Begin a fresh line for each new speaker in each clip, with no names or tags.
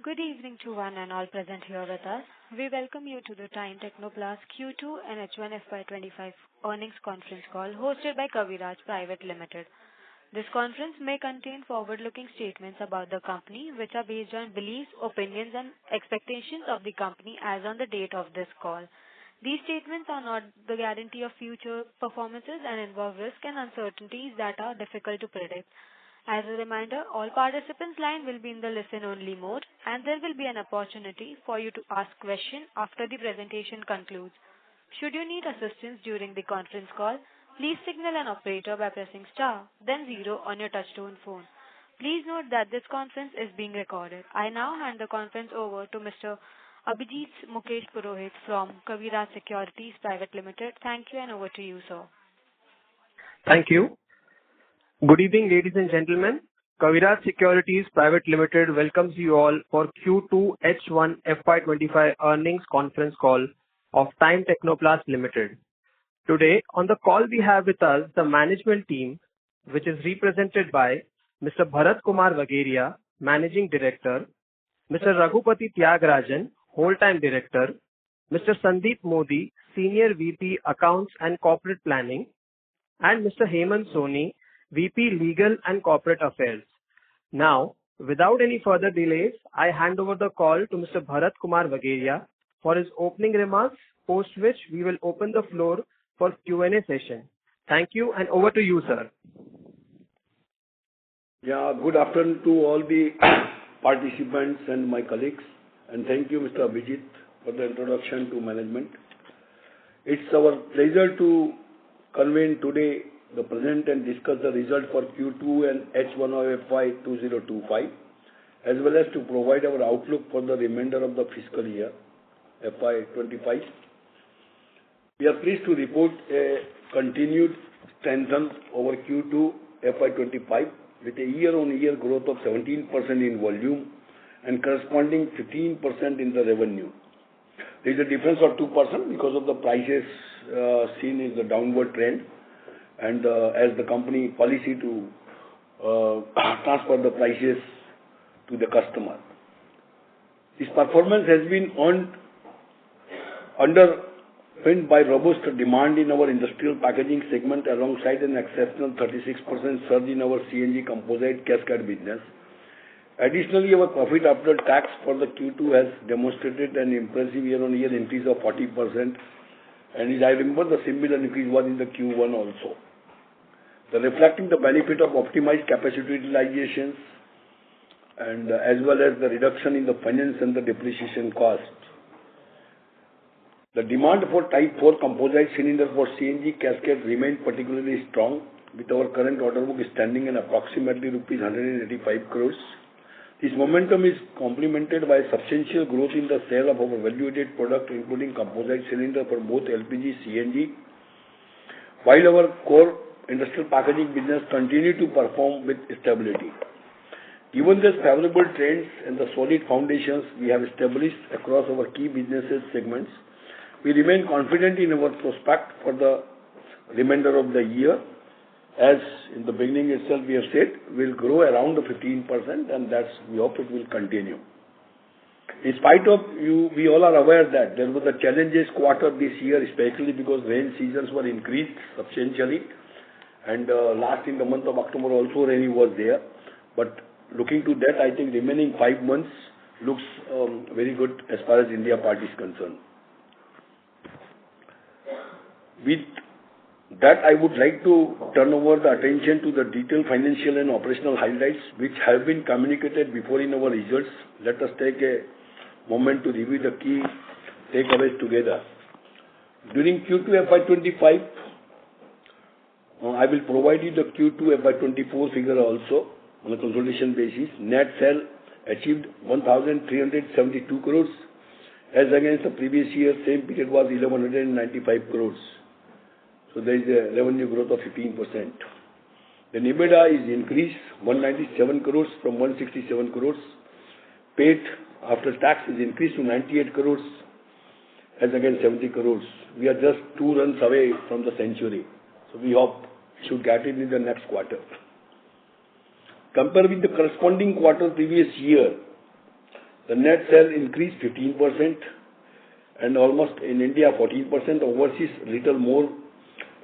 Good evening to one and all present here with us. We welcome you to the Time Technoplast Q2 and H1 FY’25 earnings conference call hosted by Kaviraj Private Limited. This conference may contain forward-looking statements about the company which are based on beliefs, opinions and expectations of the company as on the date of this call. These statements are not the guarantee of future performances and involve risks and uncertainties that are difficult to predict. As a reminder, all participants' line will be in the listen-only mode, and there will be an opportunity for you to ask questions after the presentation concludes. Should you need assistance during the conference call, please signal an operator by pressing star, then 0 on your touchtone phone. Please note that this conference is being recorded. I now hand the conference over to Mr. Abhijit Mukesh Purohit from Kaviraj Securities Private Limited. Thank you, and over to you, sir.
Thank you. Good evening, ladies and gentlemen. Kaviraj Securities Private Limited welcomes you all for Q2 H1 FY’25 earnings conference call of Time Technoplast Ltd. Today, on the call we have with us the management team, which is represented by Mr. Bharat Kumar Vagheria, Managing Director, Mr. Raghupati Tyagarajan, Whole-Time Director, Mr. Sandeep Modi, Senior VP Accounts and Corporate Planning, and Mr. Hemant Soni, VP Legal and Corporate Affairs. Now, without any further delays, I hand over the call to Mr. Bharat Kumar Vagheria for his opening remarks, post which we will open the floor for Q&A session. Thank you, and over to you, sir.
Yeah, good afternoon to all the participants and my colleagues, and thank you, Mr. Abhijit, for the introduction to management. It's our pleasure to convene today the present and discuss the result for Q2 and H1 of FY’25, as well as to provide our outlook for the remainder of the fiscal year FY’25. We are pleased to report a continued strengthen over Q2 FY’25 with a year-on-year growth of 17% in volume and corresponding 15% in the revenue. There is a difference of 2% because of the prices seen in the downward trend, and as the company policy to transfer the prices to the customer. This performance has been underpinned by robust demand in our industrial packaging segment alongside an exceptional 36% surge in our CNG composite cascade business. Additionally, our profit after tax for the Q2 has demonstrated an impressive year-on-year increase of 40%, and as I remember, the similar increase was in the Q1 also. Reflecting the benefit of optimized capacity utilizations and as well as the reduction in the finance and the depreciation cost. The demand for Type 4 composite cylinder for CNG cascade remained particularly strong, with our current order book standing at approximately rupees 185 crores. This momentum is complemented by substantial growth in the sale of our value-added product, including composite cylinder for both LPG, CNG, while our core industrial packaging business continue to perform with stability. Given these favorable trends and the solid foundations we have established across our key businesses segments, we remain confident in our prospect for the remainder of the year. As in the beginning itself we have said, we'll grow around the 15%, and we hope it will continue. In spite of we all are aware that there was a challenges quarter this year, especially because rain seasons were increased substantially. And last in the month of October also rain was there. But looking to that, I think remaining 5 months looks very good as far as India part is concerned. With that, I would like to turn over the attention to the detailed financial and operational highlights which have been communicated before in our results. Let us take a moment to review the key takeaways together. During Q2 FY’25, I will provide you the Q2 FY’24 figure also on a consolidation basis. Net sale achieved 1,372 crores as against the previous year same period was 1,195 crores. So there is a revenue growth of 15%. The EBITDA is increased 197 crores from 167 crores. PAT after tax is increased to 98 crores as against 70 crores. We are just 2 runs away from the century. So we hope we should get it in the next quarter. Compared with the corresponding quarter previous year, The net sale increased 15% and almost in India 14%. Overseas little more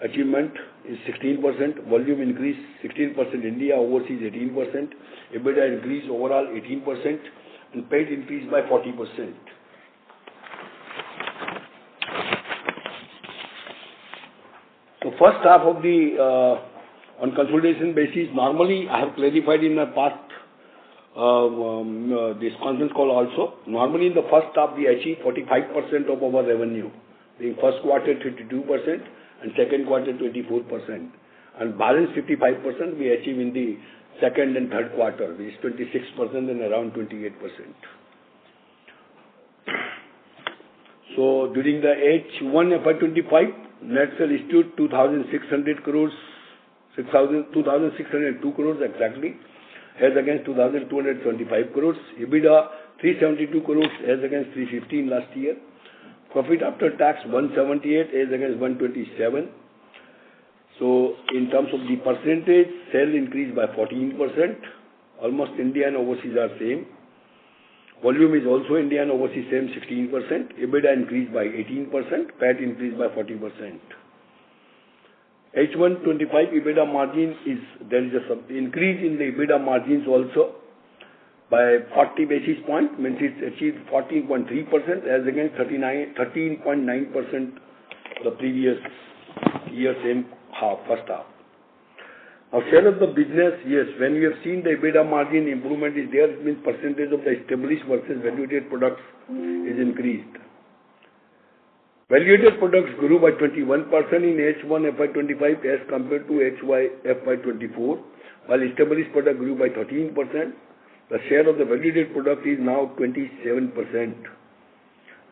achievement is 16%. Volume increase 16%. India, overseas 18%. EBITDA increase overall 18% and PAT increased by 40%. So first half of the on consolidation basis, normally I have clarified in my past this conference call also. Normally in the first half we achieve 45% of our revenue. In first quarter 22% and second quarter 24%. And balance 55% we achieve in the second and third quarter, which is 26% and around 28%. So during the H1 FY'25, net sales stood 2,600 crores, 2,602 crores exactly, as against 2,225 crores. EBITDA 372 crores as against 315 last year. Profit after tax 178 as against 127. So in terms of the percentage, sales increased by 14%. Almost India and overseas are same. Volume is also India and overseas same 16%. EBITDA increased by 18%. PAT increased by 40%. H1 25 EBITDA margin there is a increase in the EBITDA margins also by 40 basis points, means it's achieved 14.3% as against 13.9% the previous year same first half. Now share of the business, yes, when we have seen the EBITDA margin improvement is there, it means percentage of the established versus value-added products is increased. Value-added products grew by 21% in H1 FY'25 as compared to FY'24, while established product grew by 13%. The share of the value-added product is now 27%.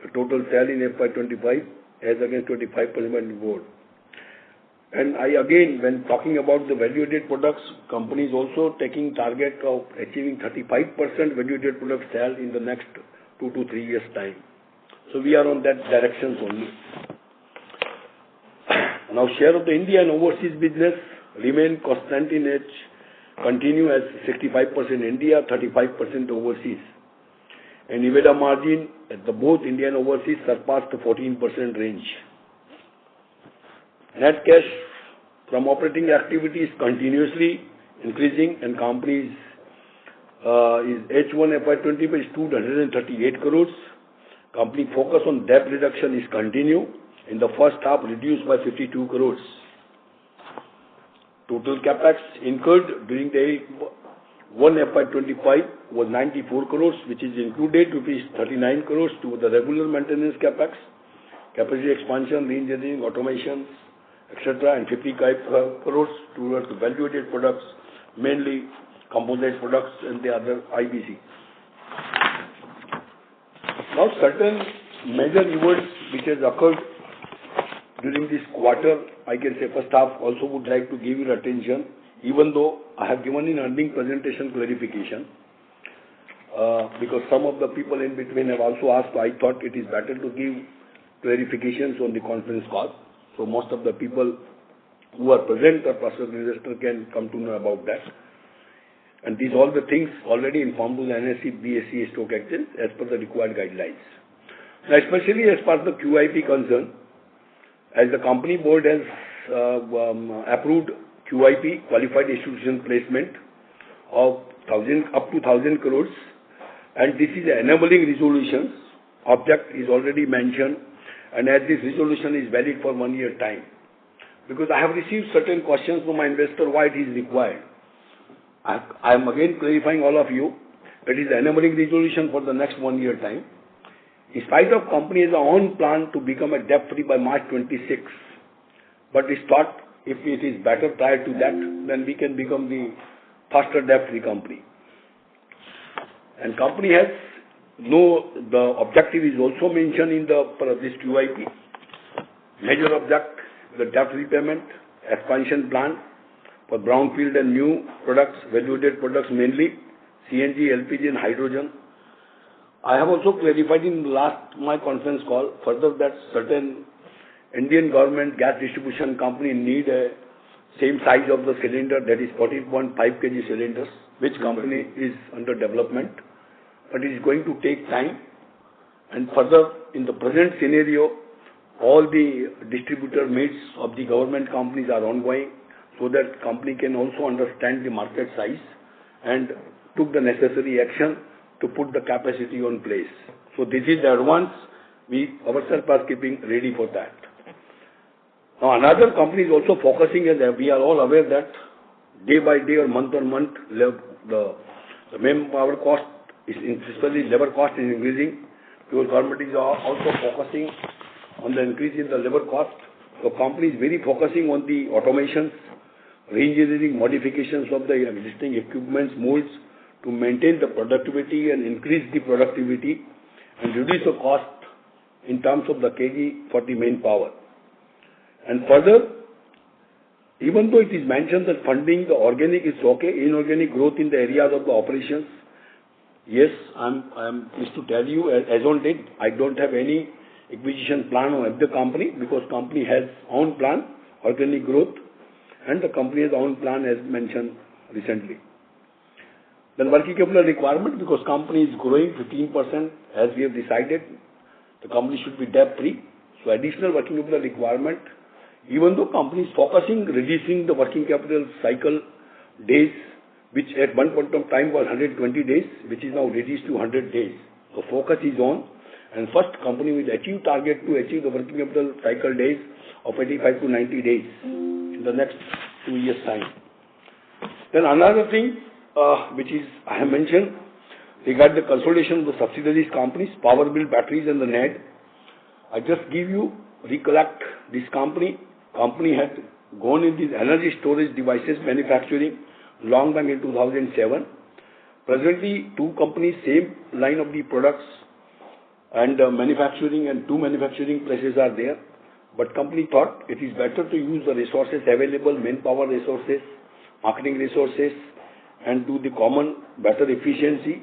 The total sale in FY'25 as against 25% before. And again, when talking about the value-added products, company is also taking target of achieving 35% value-added product sale in the next 2 to 3 years time. So we are on that directions only. Now share of the India and overseas business remain constant in continue as 65% India, 35% overseas. And EBITDA margin at the both India and overseas surpassed the 14% range. Net cash from operating activities continuously increasing and companies is H1 FY'25 is 238 crores. Company focus on debt reduction is continue. In the first half reduced by 52 crores. Total capex incurred during the H1 FY'25 was 94 crores, which is included rupees 39 crores to the regular maintenance capex, capacity expansion, re-engineering, automation, etc., and 55 crores towards the value-added products, mainly composite products and the other IBC. Now, certain major events which has occurred during this quarter, I can say first half, also would like to give your attention, even though I have given in earning presentation clarification, because some of the people in between have also asked, I thought it is better to give clarifications on the conference call. So most of the people who are present or prospective investor can come to know about that. And these all the things already informed to the NSE, BSE, Stock Exchange as per the required guidelines. Now, especially as far as the QIP concerned, as the company board has approved QIP, qualified institution placement of up to 1,000 crores, and this is enabling resolutions. Object is already mentioned, and as this resolution is valid for 1 year time. Because I have received certain questions from my investor why it is required. I am again clarifying all of you, it is enabling resolution for the next 1 year time. In spite of company has own plan to become a debt free by March 26, but it's thought if it is better prior to that, then we can become the faster debt free company. And company has the objective is also mentioned in this QIP. Major object, the debt repayment, expansion plan for brownfield and new products, value-added products mainly, CNG, LPG and hydrogen. I have also clarified in my conference call further that certain Indian government gas distribution company need a same size of the cylinder, that is 14.5 kg cylinders, which company is under development. but it is going to take time. And further, in the present scenario, all the distributor meets of the government companies are ongoing, so that company can also understand the market size and took the necessary action to put the capacity on place. So this is the advance we ourselves are keeping ready for that. Now another company is also focusing, as we are all aware that day by day or month on month, the manpower cost is, especially labor cost, is increasing. Because government is also focusing on the increase in the labor cost. So company is very focusing on the automations, re-engineering, modifications of the existing equipments, molds to maintain the productivity and increase the productivity and reduce the cost in terms of the kg for the manpower. And further, even though it is mentioned that funding the organic is okay, inorganic growth in the areas of the operations, yes, I'm pleased to tell you, as on date, I don't have any acquisition plan of the company because company has own plan, organic growth, and the company has own plan as mentioned recently. Then working capital requirement, because company is growing 15%, as we have decided, the company should be debt free. So additional working capital requirement, even though company is focusing reducing the working capital cycle days, which at one point of time was 120 days, which is now reduced to 100 days. So focus is on, and first company will achieve target to achieve the working capital cycle days of 85 to 90 days in the next 2 years' time. Then another thing which is I have mentioned regarding the consolidation of the subsidiaries companies, Power Bill Batteries and the NED. I just give you recollect this company. Company had gone in this energy storage devices manufacturing long back in 2007. Presently, two companies, same line of the products and manufacturing, and two manufacturing places are there. But company thought it is better to use the resources available, manpower resources, marketing resources, and do the common better efficiency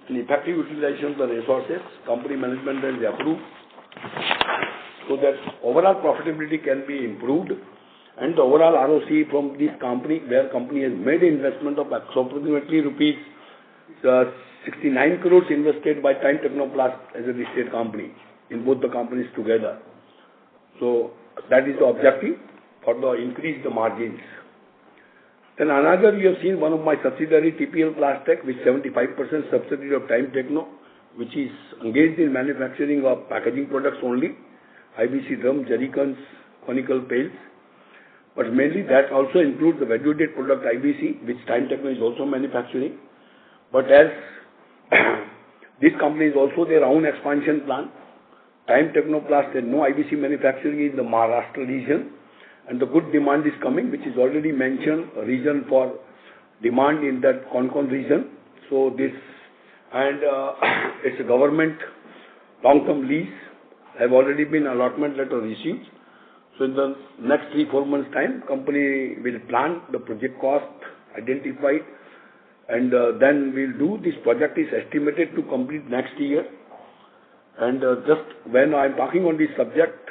and effective utilization of the resources. Company management has approved so that overall profitability can be improved, and the overall ROC from this company, where company has made investment of approximately rupees 69 crores invested by Time Technoplast as a listed company in both the companies together. So that is the objective for the increase the margins. Then another, you have seen one of my subsidiary TPL Plastech, with 75% subsidiary of Time Techno, which is engaged in manufacturing of packaging products only, IBC drum, jerrycans, conical pails. But mainly that also includes the value-added product IBC, which Time Techno is also manufacturing. But as this company is also their own expansion plan, Time Technoplast has no IBC manufacturing in the Maharashtra region, and the good demand is coming, which is already mentioned, a reason for demand in that Concall region. So this, and it's a government long-term lease, have already been allotment letter received. So in the next 3-4 months time, company will plan the project cost, identified, and then we'll do. This project is estimated to complete next year. And just when I'm talking on this subject,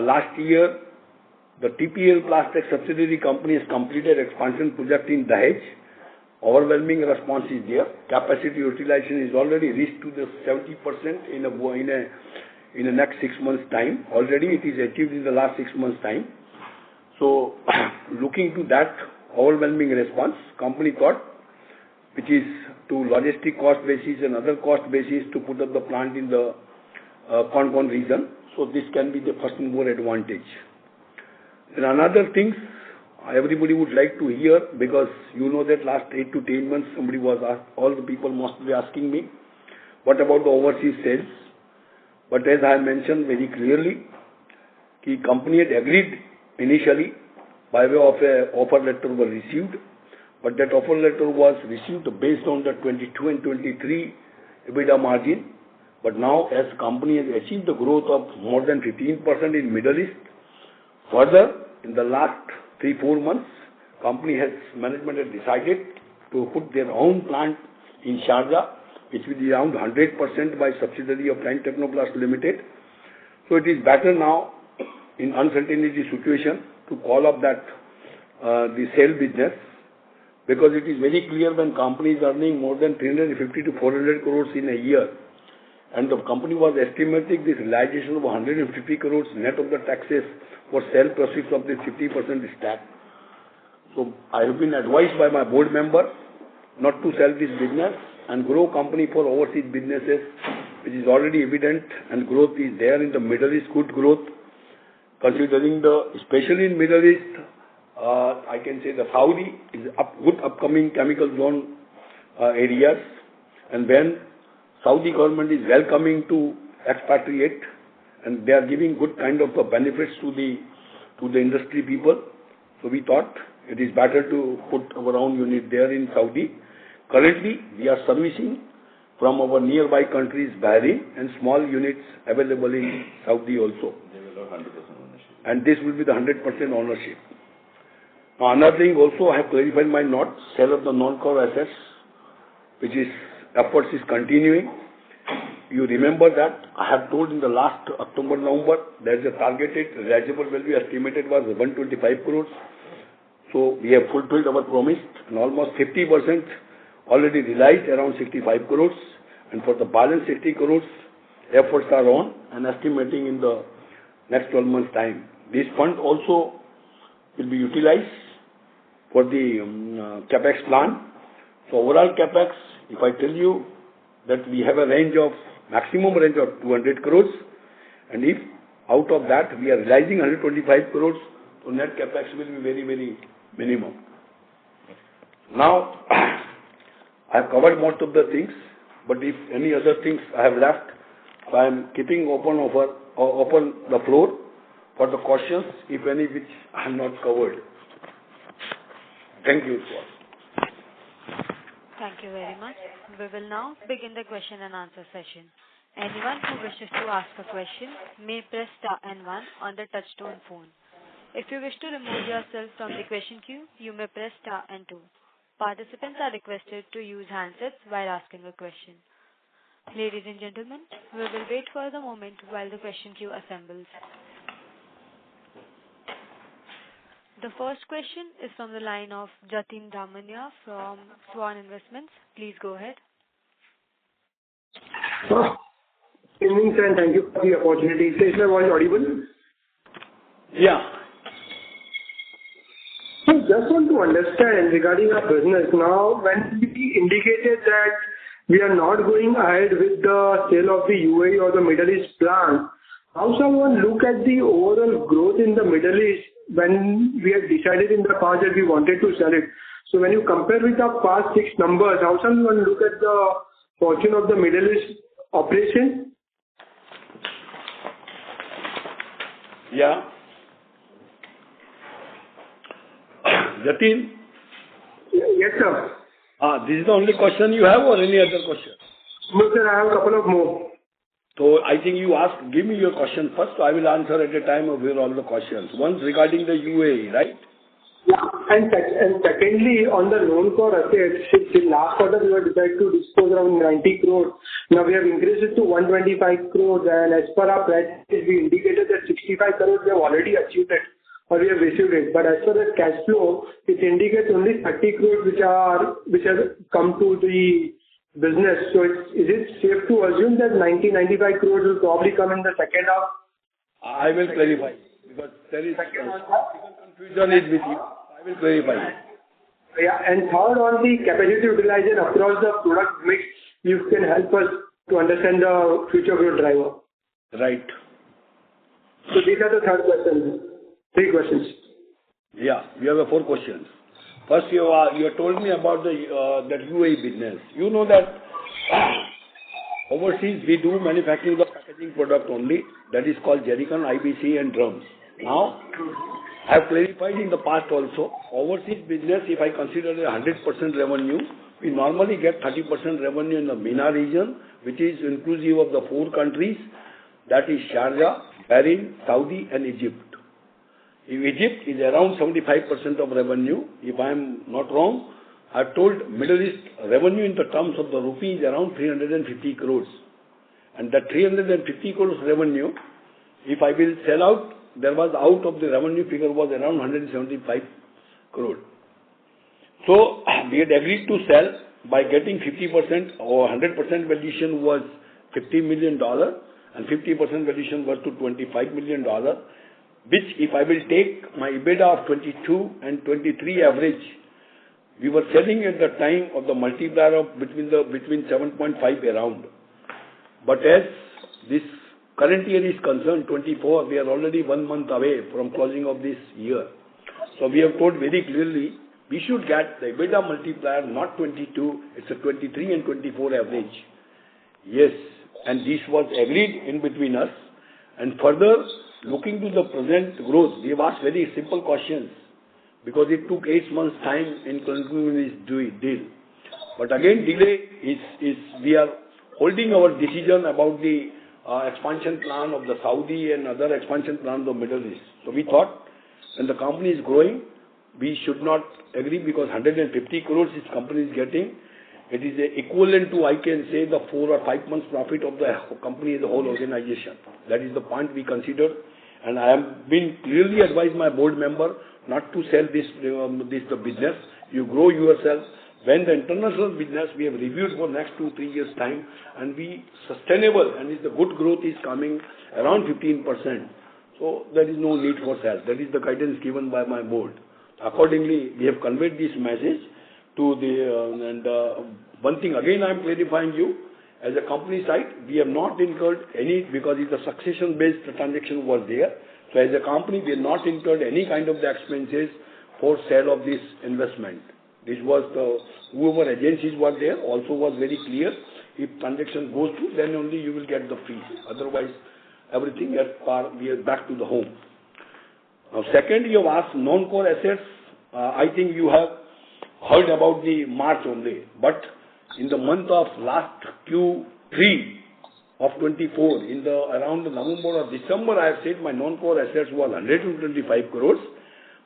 last year, the TPL Plastech subsidiary company has completed expansion project in Dahej. Overwhelming response is there. Capacity utilization is already reached to the 70% in the next 6 months time. Already it is achieved in the last 6 months time. So looking to that overwhelming response, company thought, which is to logistic cost basis and other cost basis, to put up the plant in the Concall region. So this can be the first mover advantage. And another things everybody would like to hear, because you know that last 8 to 10 months somebody was asked, all the people must be asking me, what about the overseas sales? But as I mentioned very clearly, the company had agreed initially by way of a offer letter was received, but that offer letter was received based on the 22 and 23 EBITDA margin. But now, as company has achieved the growth of more than 15% in Middle East, further in the last 3-4 months, management has decided to put their own plant in Sharjah, which will be around 100% by subsidiary of Time Technoplast Ltd. So it is better now in uncertainty situation to call up that the sale business, because it is very clear when company is earning more than 350 to 400 crores in a year, and the company was estimating this realization of 150 crores net of the taxes for sale proceeds of this 50% stack. So I have been advised by my board member not to sell this business and grow company for overseas businesses, which is already evident, and growth is there in the Middle East, good growth. Considering especially in Middle East, I can say the Saudi is good upcoming chemical zone areas, and when Saudi government is welcoming to expatriate, and they are giving good kind of benefits to the industry people. So we thought it is better to put our own unit there in Saudi. Currently, we are servicing from our nearby countries, Bahrain, and small units available in Saudi also.
They will have 100% ownership.
And this will be the 100% ownership. Now, another thing also, I have clarified my note, sale of the non-core assets, which is, efforts is continuing. You remember that I have told in the last October, November, there is a targeted realizable value estimated was 125 crores. So we have fulfilled our promise, and almost 50% already realized, around 65 crores. And for the balance 60 crores, efforts are on and estimating in the next 12 months' time. This fund also will be utilized for the capex plan. So overall capex, if I tell you that we have a maximum range of 200 crores, and if out of that we are realizing 125 crores, so net capex will be very, very minimum. Now, I have covered most of the things, but if any other things I have left, I am keeping open the floor for the questions, if any, which I have not covered. Thank you, sir.
Thank you very much. We will now begin the question and answer session. Anyone who wishes to ask a question may press star and 1 on the touchtone phone. If you wish to remove yourself from the question queue, you may press star and 2. Participants are requested to use handsets while asking a question. Ladies and gentlemen, we will wait for the moment while the question queue assembles. The first question is from the line of Jatin Damania from Swan Investments. Please go ahead.
Good evening, sir, and thank you for the opportunity. Is my voice audible?
Yeah.
So just want to understand regarding our business. Now, when we indicated that we are not going ahead with the sale of the UAE or the Middle East plant, how shall one look at the overall growth in the Middle East when we had decided in the past that we wanted to sell it? So when you compare with our past 6 numbers, how shall one look at the fortune of the Middle East operation?
Yeah. Jatin?
Yes, sir.
This is the only question you have or any other question?
No, sir, I have a couple of more.
So I think you give me your question first, so I will answer at a time of all the questions. One regarding the UAE, right?
Yeah. And secondly, on the non-core assets, till last quarter we were decided to dispose around 90 crores. Now we have increased it to 125 crores, and as per our practice, we indicated that 65 crores we have already achieved it, or we have received it. But as far as cash flow, it indicates only 30 crores which have come to the business. So is it safe to assume that 95 crores will probably come in the second half?
I will clarify, because there is confusion is with you. I will clarify.
Yeah, and third, on the capacity utilization across the product mix, you can help us to understand the future growth driver.
Right.
So these are the 3 questions.
Yeah, you have 4 questions. First, you told me about that UAE business. You know that overseas we do manufacturing the packaging product only. That is called jerrycan, IBC, and drums. Now, I have clarified in the past also, overseas business, if I consider 100% revenue, we normally get 30% revenue in the MENA region, which is inclusive of the 4 countries, that is Sharjah, Bahrain, Saudi, and Egypt. Egypt is around 75% of revenue. If I am not wrong, I have told Middle East revenue in the terms of the rupee is around 350 crores. And that 350 crores revenue, if I will sell out, there was out of the revenue figure was around 175 crore. So we had agreed to sell by getting 50% or 100% valuation was $50 million and 50% valuation was to $25 million, which if I will take my EBITDA of 22 and 23 average, we were selling at the time of the multiplier of between 7.5 around. But as this current year is concerned, 24, we are already 1 month away from closing of this year. So we have told very clearly, we should get the EBITDA multiplier, not 22, it's a 23 and 24 average. Yes, and this was agreed in between us. And further, looking to the present growth, we have asked very simple questions because it took 8 months' time in concluding this deal. But again, delay is we are holding our decision about the expansion plan of the Saudi and other expansion plans of Middle East. So we thought when the company is growing, we should not agree because 150 crores this company is getting. It is equivalent to, I can say, the 4 or 5 months profit of the company as a whole organization. That is the point we considered. And I have been clearly advised my board member not to sell this the business. You grow yourself. When the international business we have reviewed for next 2-3 years time and we sustainable and if the good growth is coming around 15%. So there is no need for sale. That is the guidance given by my board. Accordingly, we have conveyed this message to the one thing again I am clarifying you. As a company side, we have not incurred any because it's a succession-based transaction was there. So as a company, we have not incurred any kind of the expenses for sale of this investment. This was whoever agencies were there also was very clear. If transaction goes through, then only you will get the fees. Otherwise, everything at par, we are back to the home. Now, second, you have asked non-core assets. I think you have heard about the March only, but in the month of last Q3 of 24, in the around November or December, I have said my non-core assets was 125 crores.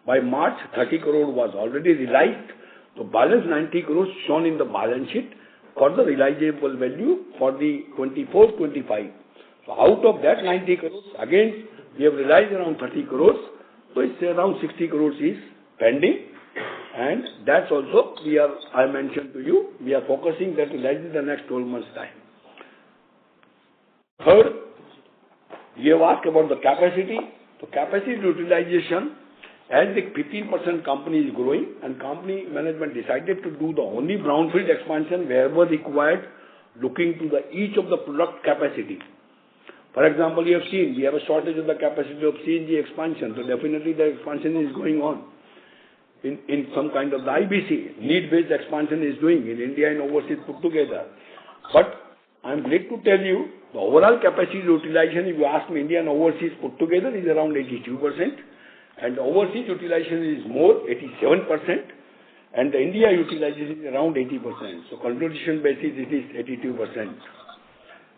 By March, 30 crore was already realized. So balance 90 crores shown in the balance sheet for the realizable value for the 24-25. So out of that 90 crores, again, we have realized around 30 crores. So it's around 60 crores is pending. And that's also I mentioned to you, we are focusing that realizing the next 12 months time. Third, we have asked about the capacity. So capacity utilization, as the 15% company is growing and company management decided to do the only brownfield expansion wherever required, looking to each of the product capacity. For example, you have seen we have a shortage of the capacity of CNG expansion, so definitely the expansion is going on. In some kind of the IBC, need-based expansion is doing in India and overseas put together. But I am glad to tell you, the overall capacity utilization, if you ask me, India and overseas put together is around 82%, and the overseas utilization is more, 87%, and the India utilization is around 80%. So contribution basis, it is 82%.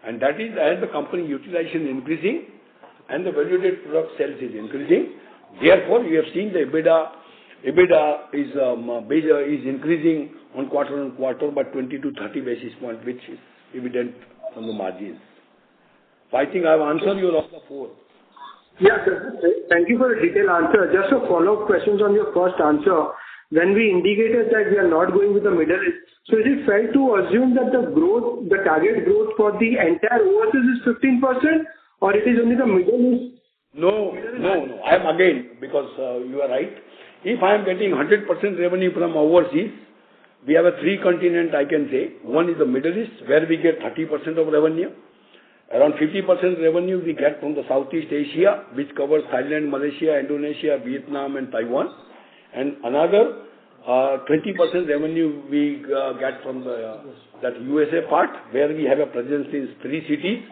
And that is as the company utilization increasing and the valuated product sales is increasing. Therefore, you have seen the EBITDA is increasing on quarter by 20 to 30 basis points, which is evident from the margins. So I think I have answered your all the four.
Yeah, sir. Thank you for a detailed answer. Just a follow-up questions on your first answer. When we indicated that we are not going with the Middle East, so is it fair to assume that the target growth for the entire overseas is 15%, or it is only the Middle East?
No. I am again, because you are right. If I am getting 100% revenue from overseas, we have a 3 continent I can say. One is the Middle East, where we get 30% of revenue. Around 50% revenue we get from the Southeast Asia, which covers Thailand, Malaysia, Indonesia, Vietnam and Taiwan. And another 20% revenue we get from that USA part, where we have a presence in 3 cities.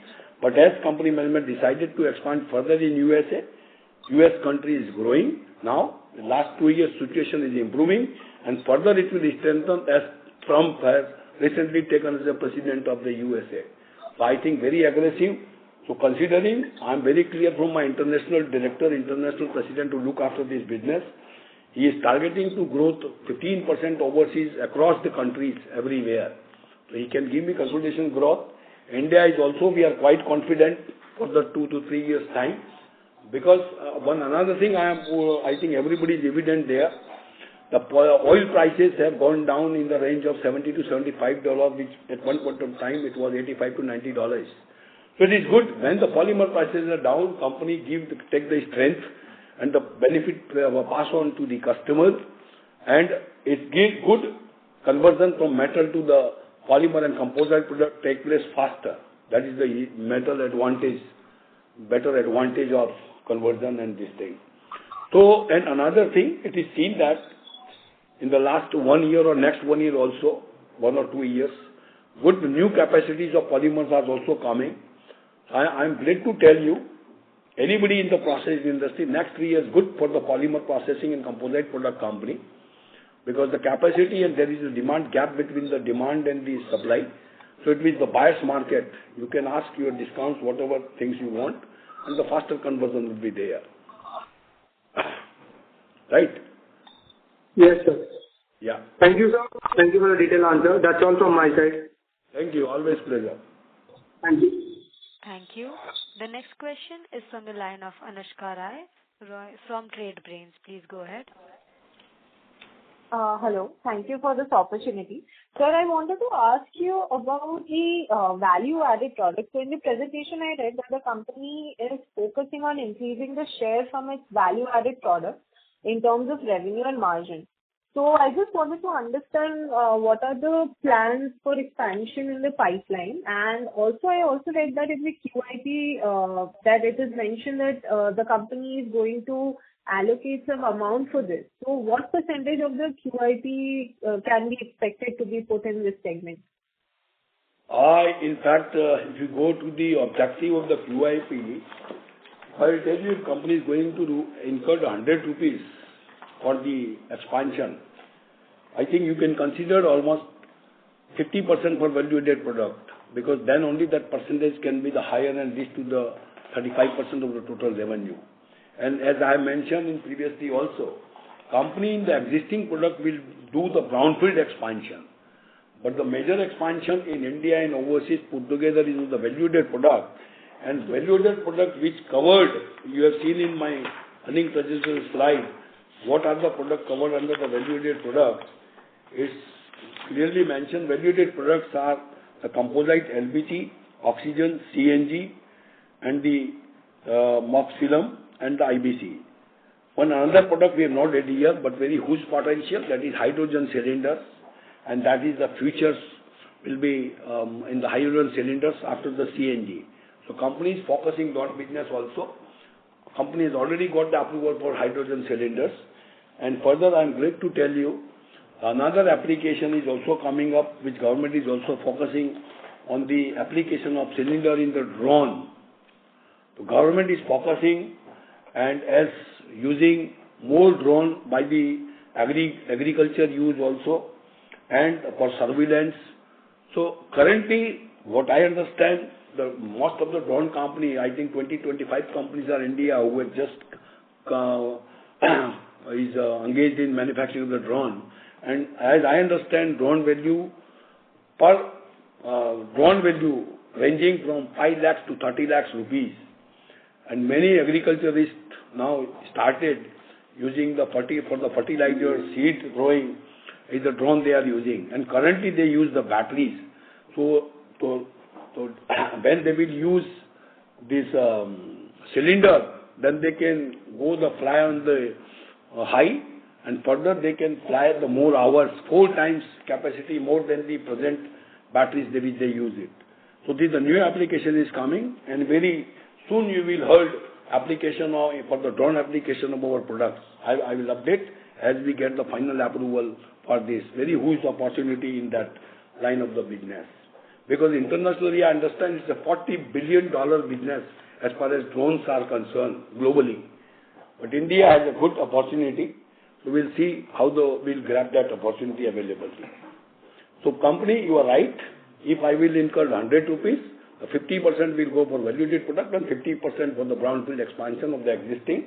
But as company management decided to expand further in USA, US country is growing now. The last 2 years situation is improving and further it will strengthen as Trump has recently taken as the president of the USA. So I think very aggressive. So considering, I am very clear from my international director, international president to look after this business. He is targeting to grow 15% overseas across the countries everywhere. So he can give me consolidation growth. India is also, we are quite confident for the 2 to 3 years time. Because another thing I think everybody is evident there. The oil prices have gone down in the range of $70 to $75, which at one point of time it was $85 to $90. So it is good when the polymer prices are down, company take the strength and the benefit pass on to the customer, and it gives good conversion from metal to the polymer and composite product take place faster. That is the metal advantage, better advantage of conversion and this thing. So, and another thing, it is seen that in the last 1 year or next 1 year also, 1 or 2 years, good new capacities of polymers are also coming. I am glad to tell you, anybody in the process industry, next 3 years good for the polymer processing and composite product company, because the capacity and there is a demand gap between the demand and the supply. So it means the buyer's market. You can ask your discounts, whatever things you want, and the faster conversion will be there. Right?
Yes, sir.
Yeah.
Thank you, sir. Thank you for the detailed answer. That's all from my side.
Thank you. Always pleasure.
Thank you.
Thank you. The next question is from the line of Anushka Roy from Trade Brains. Please go ahead.
Hello. Thank you for this opportunity. Sir, I wanted to ask you about the value-added products. So in the presentation, I read that the company is focusing on increasing the share from its value-added products in terms of revenue and margin. So I just wanted to understand what are the plans for expansion in the pipeline. And also, I also read that in the QIP that it is mentioned that the company is going to allocate some amount for this. So what percentage of the QIP can be expected to be put in this segment?
In fact, if you go to the objective of the QIP, I will tell you, company is going to incur 100 rupees for the expansion. I think you can consider almost 50% for value-added product, because then only that percentage can be the higher and reach to the 35% of the total revenue. And as I mentioned in previously also, company in the existing product will do the brownfield expansion. But the major expansion in India and overseas put together is the value-added product. And value-added product which covered, you have seen in my earnings presentation slide, what are the products covered under the value-added product? It's clearly mentioned value-added products are the composite LPG, oxygen, CNG, and the MOX film and the IBC. One another product we have not ready here, but very huge potential, that is hydrogen cylinders, and that is the futures will be in the hydrogen cylinders after the CNG. So company is focusing on business also. Company has already got the approval for hydrogen cylinders. And further, I am glad to tell you, another application is also coming up, which government is also focusing on the application of cylinder in the drone. The government is focusing and as using more drone by the agriculture use also and for surveillance. So currently, what I understand, most of the drone company, I think 20-25 companies are India who have just is engaged in manufacturing of the drone. And as I understand, drone value ranging from 5 lakhs to 30 lakhs rupees. And many agriculturists now started using the for the fertilizer, seed growing is the drone they are using. And currently they use the batteries. So when they will use this cylinder, then they can go the fly on the high, and further they can fly the more hours, 4 times capacity more than the present batteries which they use it. So this the new application is coming, and very soon you will heard application for the drone application of our products. I will update as we get the final approval for this. Very huge opportunity in that line of the business. Because internationally, I understand it's a $40 billion business as far as drones are concerned globally. But India has a good opportunity. So we'll see how we'll grab that opportunity available. So company, you are right. If I will incur 100 rupees, 50% will go for value-added product and 50% for the brownfield expansion of the existing.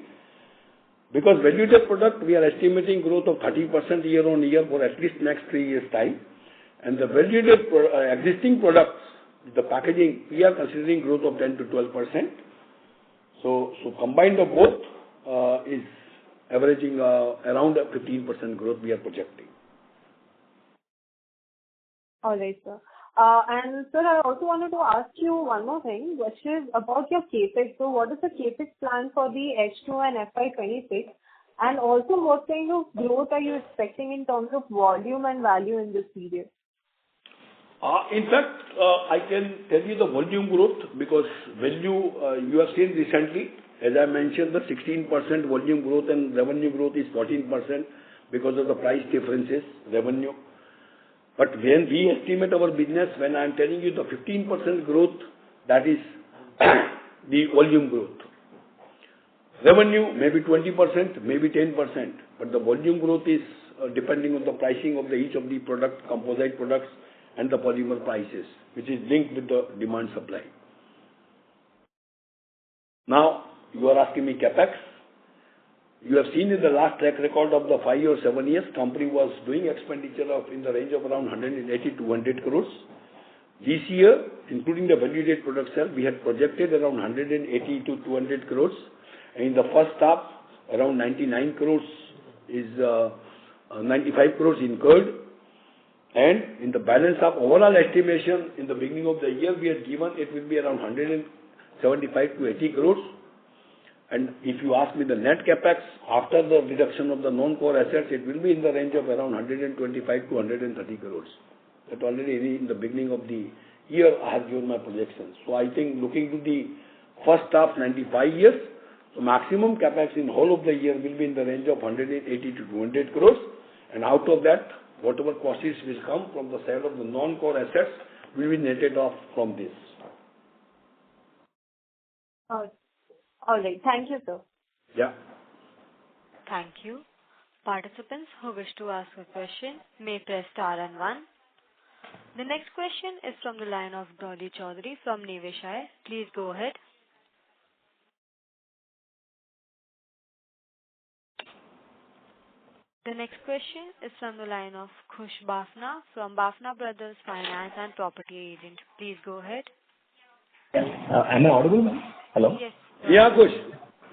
Because value-added product, we are estimating growth of 30% year on year for at least next 3 years' time. And the value-added existing products, the packaging, we are considering growth of 10 to 12%. So combined of both is averaging around a 15% growth we are projecting.
All right, sir. And sir, I also wanted to ask you one more thing, which is about your CapEx. So what is the CapEx plan for the H2 and FY'26? And also, what kind of growth are you expecting in terms of volume and value in this period?
In fact, I can tell you the volume growth because value you have seen recently. As I mentioned, the 16% volume growth and revenue growth is 14% because of the price differences, revenue. But when we estimate our business, when I am telling you the 15% growth, that is the volume growth. Revenue maybe 20%, maybe 10%, but the volume growth is depending on the pricing of each of the product, composite products and the polymer prices, which is linked with the demand supply. Now, you are asking me CapEx. You have seen in the last track record of the 5 or 7 years, company was doing expenditure of in the range of around 180 to 200 crores. This year, including the validated product sale, we had projected around 180 to 200 crores. And in the first half, around 99 crores is 95 crores incurred. And in the balance of overall estimation, in the beginning of the year, we had given it will be around 175 to 80 crores. And if you ask me the net capex after the reduction of the non-core assets, it will be in the range of around 125 to 130 crores. That already in the beginning of the year I have given my projections. So I think looking to the first half 95 years, so maximum capex in whole of the year will be in the range of 180 to 200 crores. And out of that, whatever proceeds will come from the sale of the non-core assets will be netted off from this.
All right. Thank you, sir.
Yeah.
Thank you. Participants who wish to ask a question may press star and 1. The next question is from the line of Dolly Chaudhary from Niveshai. Please go ahead. The next question is from the line of Khush Bafna from Bafna Brothers Finance and Property Agent. Please go ahead.
Am I audible, ma'am? Hello?
Yes.
Yeah, Khush.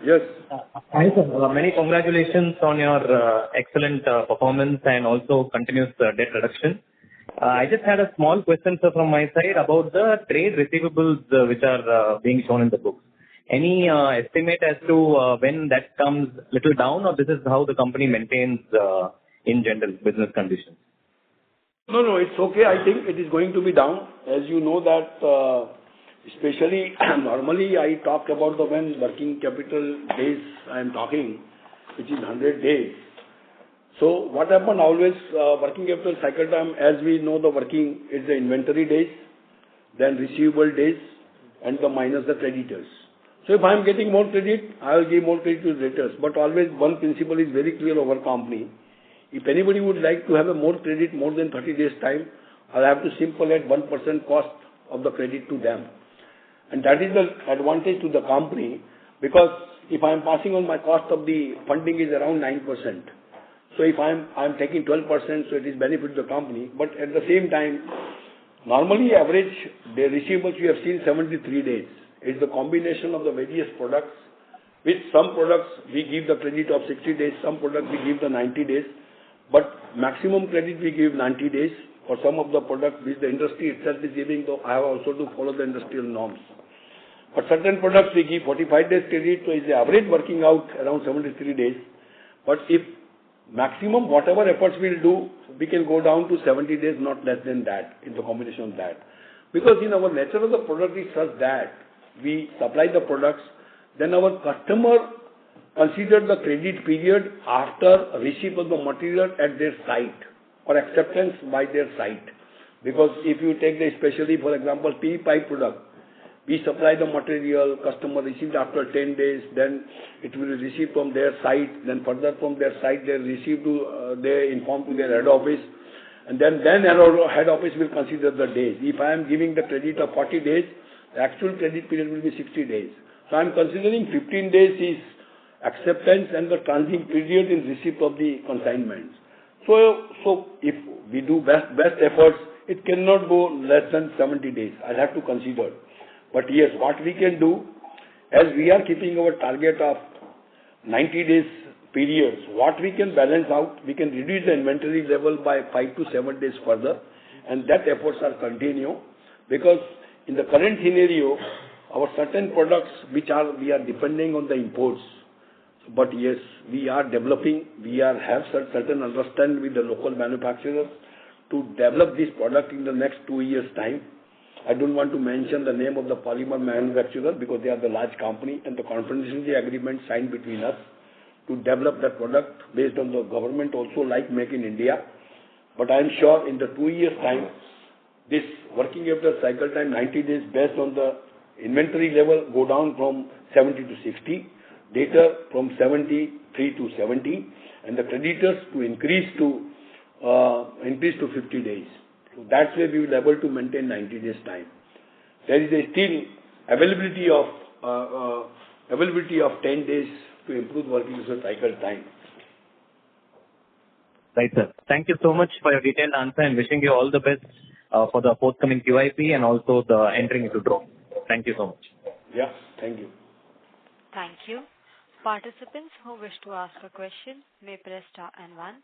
Yes.
Hi, sir. Many congratulations on your excellent performance and also continuous debt reduction. I just had a small question, sir, from my side about the trade receivables which are being shown in the books. Any estimate as to when that comes little down, or this is how the company maintains in general business conditions?
No, it's okay. I think it is going to be down. As you know that, especially normally I talk about the when working capital days I am talking, which is 100 days. So what happened always, working capital cycle time, as we know the working is the inventory days, then receivable days, and the minus the creditors. So if I am getting more credit, I will give more credit to debtors. But always one principle is very clear of our company. If anybody would like to have a more credit more than 30 days time, I'll have to simply add 1% cost of the credit to them. And that is the advantage to the company, because if I am passing on my cost of the funding is around 9%. So if I am taking 12%, so it is benefit to the company. But at the same time, normally average the receivables you have seen 73 days. It's the combination of the various products. With some products we give the credit of 60 days, some products we give the 90 days. But maximum credit we give 90 days for some of the products which the industry itself is giving, though I have also to follow the industrial norms. But certain products we give 45 days credit, so is the average working out around 73 days. But if maximum whatever efforts we'll do, we can go down to 70 days, not less than that, in the combination of that. Because in our nature of the product is such that we supply the products, then our customer consider the credit period after receipt of the material at their site or acceptance by their site. Because if you take the especially for example PE pipe product, we supply the material, customer received after 10 days, then it will be received from their site, then further from their site they receive to, they inform to their head office, and then head office will consider the days. If I am giving the credit of 40 days, the actual credit period will be 60 days. So I am considering 15 days is acceptance and the transit period in receipt of the consignments. So if we do best efforts, it cannot go less than 70 days. I'll have to consider. But yes, what we can do, as we are keeping our target of 90 days periods. What we can balance out, we can reduce the inventory level by 5 to 7 days further, and that efforts are continue, because in the current scenario, our certain products we are depending on the imports. But yes, we are developing, have certain understanding with the local manufacturers to develop this product in the next 2 years' time. I don't want to mention the name of the polymer manufacturer because they are the large company, and the confidentiality agreement signed between us to develop that product based on the government also like Make in India. But I am sure in the 2 years' time, this working capital cycle time 90 days based on the inventory level go down from 70 to 60, debtor from 73 to 70, and the creditors to increase to 50 days. So that's where we will be able to maintain 90 days time. There is a still availability of 10 days to improve working capital cycle time.
Right, sir. Thank you so much for your detailed answer and wishing you all the best for the forthcoming QIP and also the entering into drone. Thank you so much.
Yeah, thank you.
Thank you. Participants who wish to ask a question may press star and 1.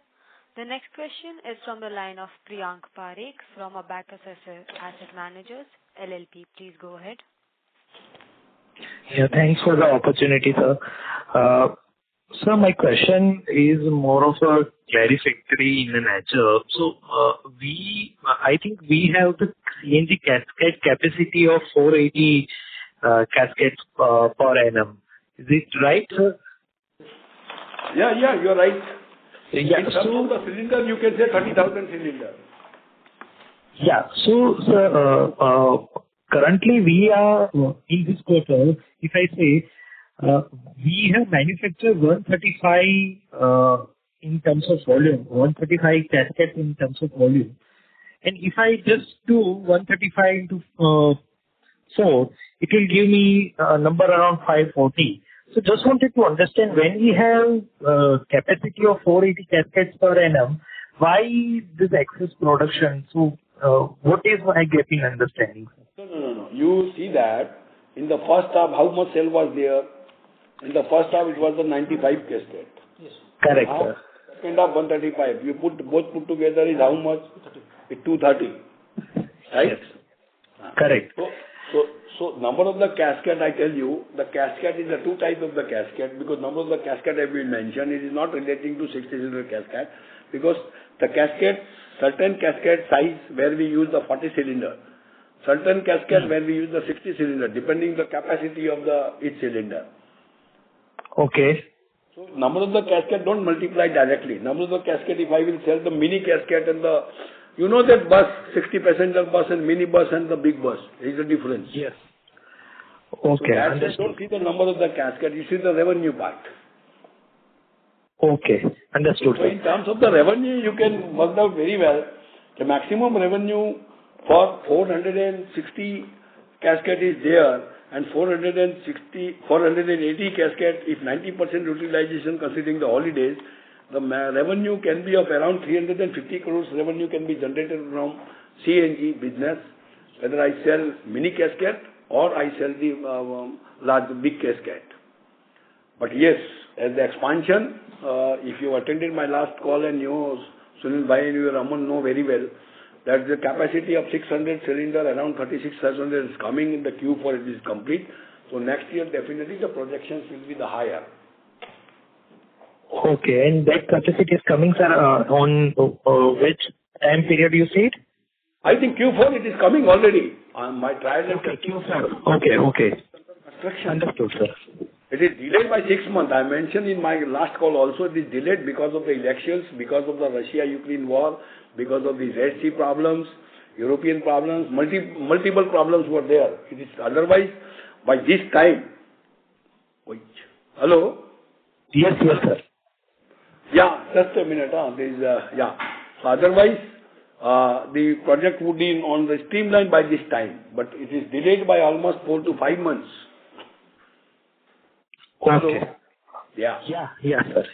The next question is from the line of Priyank Parekh from Abacus Asset Managers, LLP. Please go ahead.
Yeah, thanks for the opportunity, sir. Sir, my question is more of a clarificatory in nature. So, I think we have the CNG cascade capacity of 480 cascades per annum. Is it right, sir?
Yeah, you're right.
Yeah.
In terms of the cylinder, you can say 30,000 cylinder.
Yeah. So, sir, currently we are in this quarter, if I say, we have manufactured 135 in terms of volume, 135 cascades in terms of volume. And if I just do 135 into 4, it will give me a number around 540. So just wanted to understand, when we have capacity of 480 cascades per annum, why this excess production? So what is my gap in understanding?
No. You see that in the first half, how much sale was there? In the first half, it was the 95 cascade.
Yes. Correct, sir.
Second half, 135. You both put together is how much? 230. It's 230. Right?
Yes. Correct.
So number of the cascade, I tell you, the cascade is the two types of the cascade, because number of the cascade I will mention, it is not relating to 60-cylinder cascade, because the cascade, certain cascade size where we use the 40 cylinder, certain cascade where we use the 60 cylinder, depending the capacity of the each cylinder.
Okay.
So number of the cascade don't multiply directly. Number of the cascade, if I will sell the mini cascade and the, you know that bus, 60 passenger bus and mini bus and the big bus, there is a difference.
Yes. Okay.
So that's don't see the number of the cascade, you see the revenue part.
Okay. Understood.
So in terms of the revenue, you can work out very well. The maximum revenue for 460 cascade is there, and 480 cascade, if 90% utilization considering the holidays, the revenue can be of around 350 crores revenue can be generated from CNG business, whether I sell mini cascade or I sell the large big cascade. But yes, as the expansion, if you attended my last call and you, Sunil Bhai and you, Raman, know very well that the capacity of 600 cylinder, around 36,000 is coming in the Q4, it is complete. So next year, definitely the projections will be the higher.
Okay, and that capacity is coming, sir, on which time period you said?
I think Q4 it is coming already. My trial and
okay, Q4. Okay.
Construction.
Understood, sir.
It is delayed by 6 months. I mentioned in my last call also it is delayed because of the elections, because of the Russia-Ukraine war, because of the Red Sea problems, European problems, multiple problems were there. It is otherwise by this time. Wait. Hello?
Yes, sir.
Yeah, just a minute. So otherwise, the project would be on the streamline by this time, but it is delayed by almost 4 to 5 months.
Okay.
Hello? Yeah.
Yeah, sir.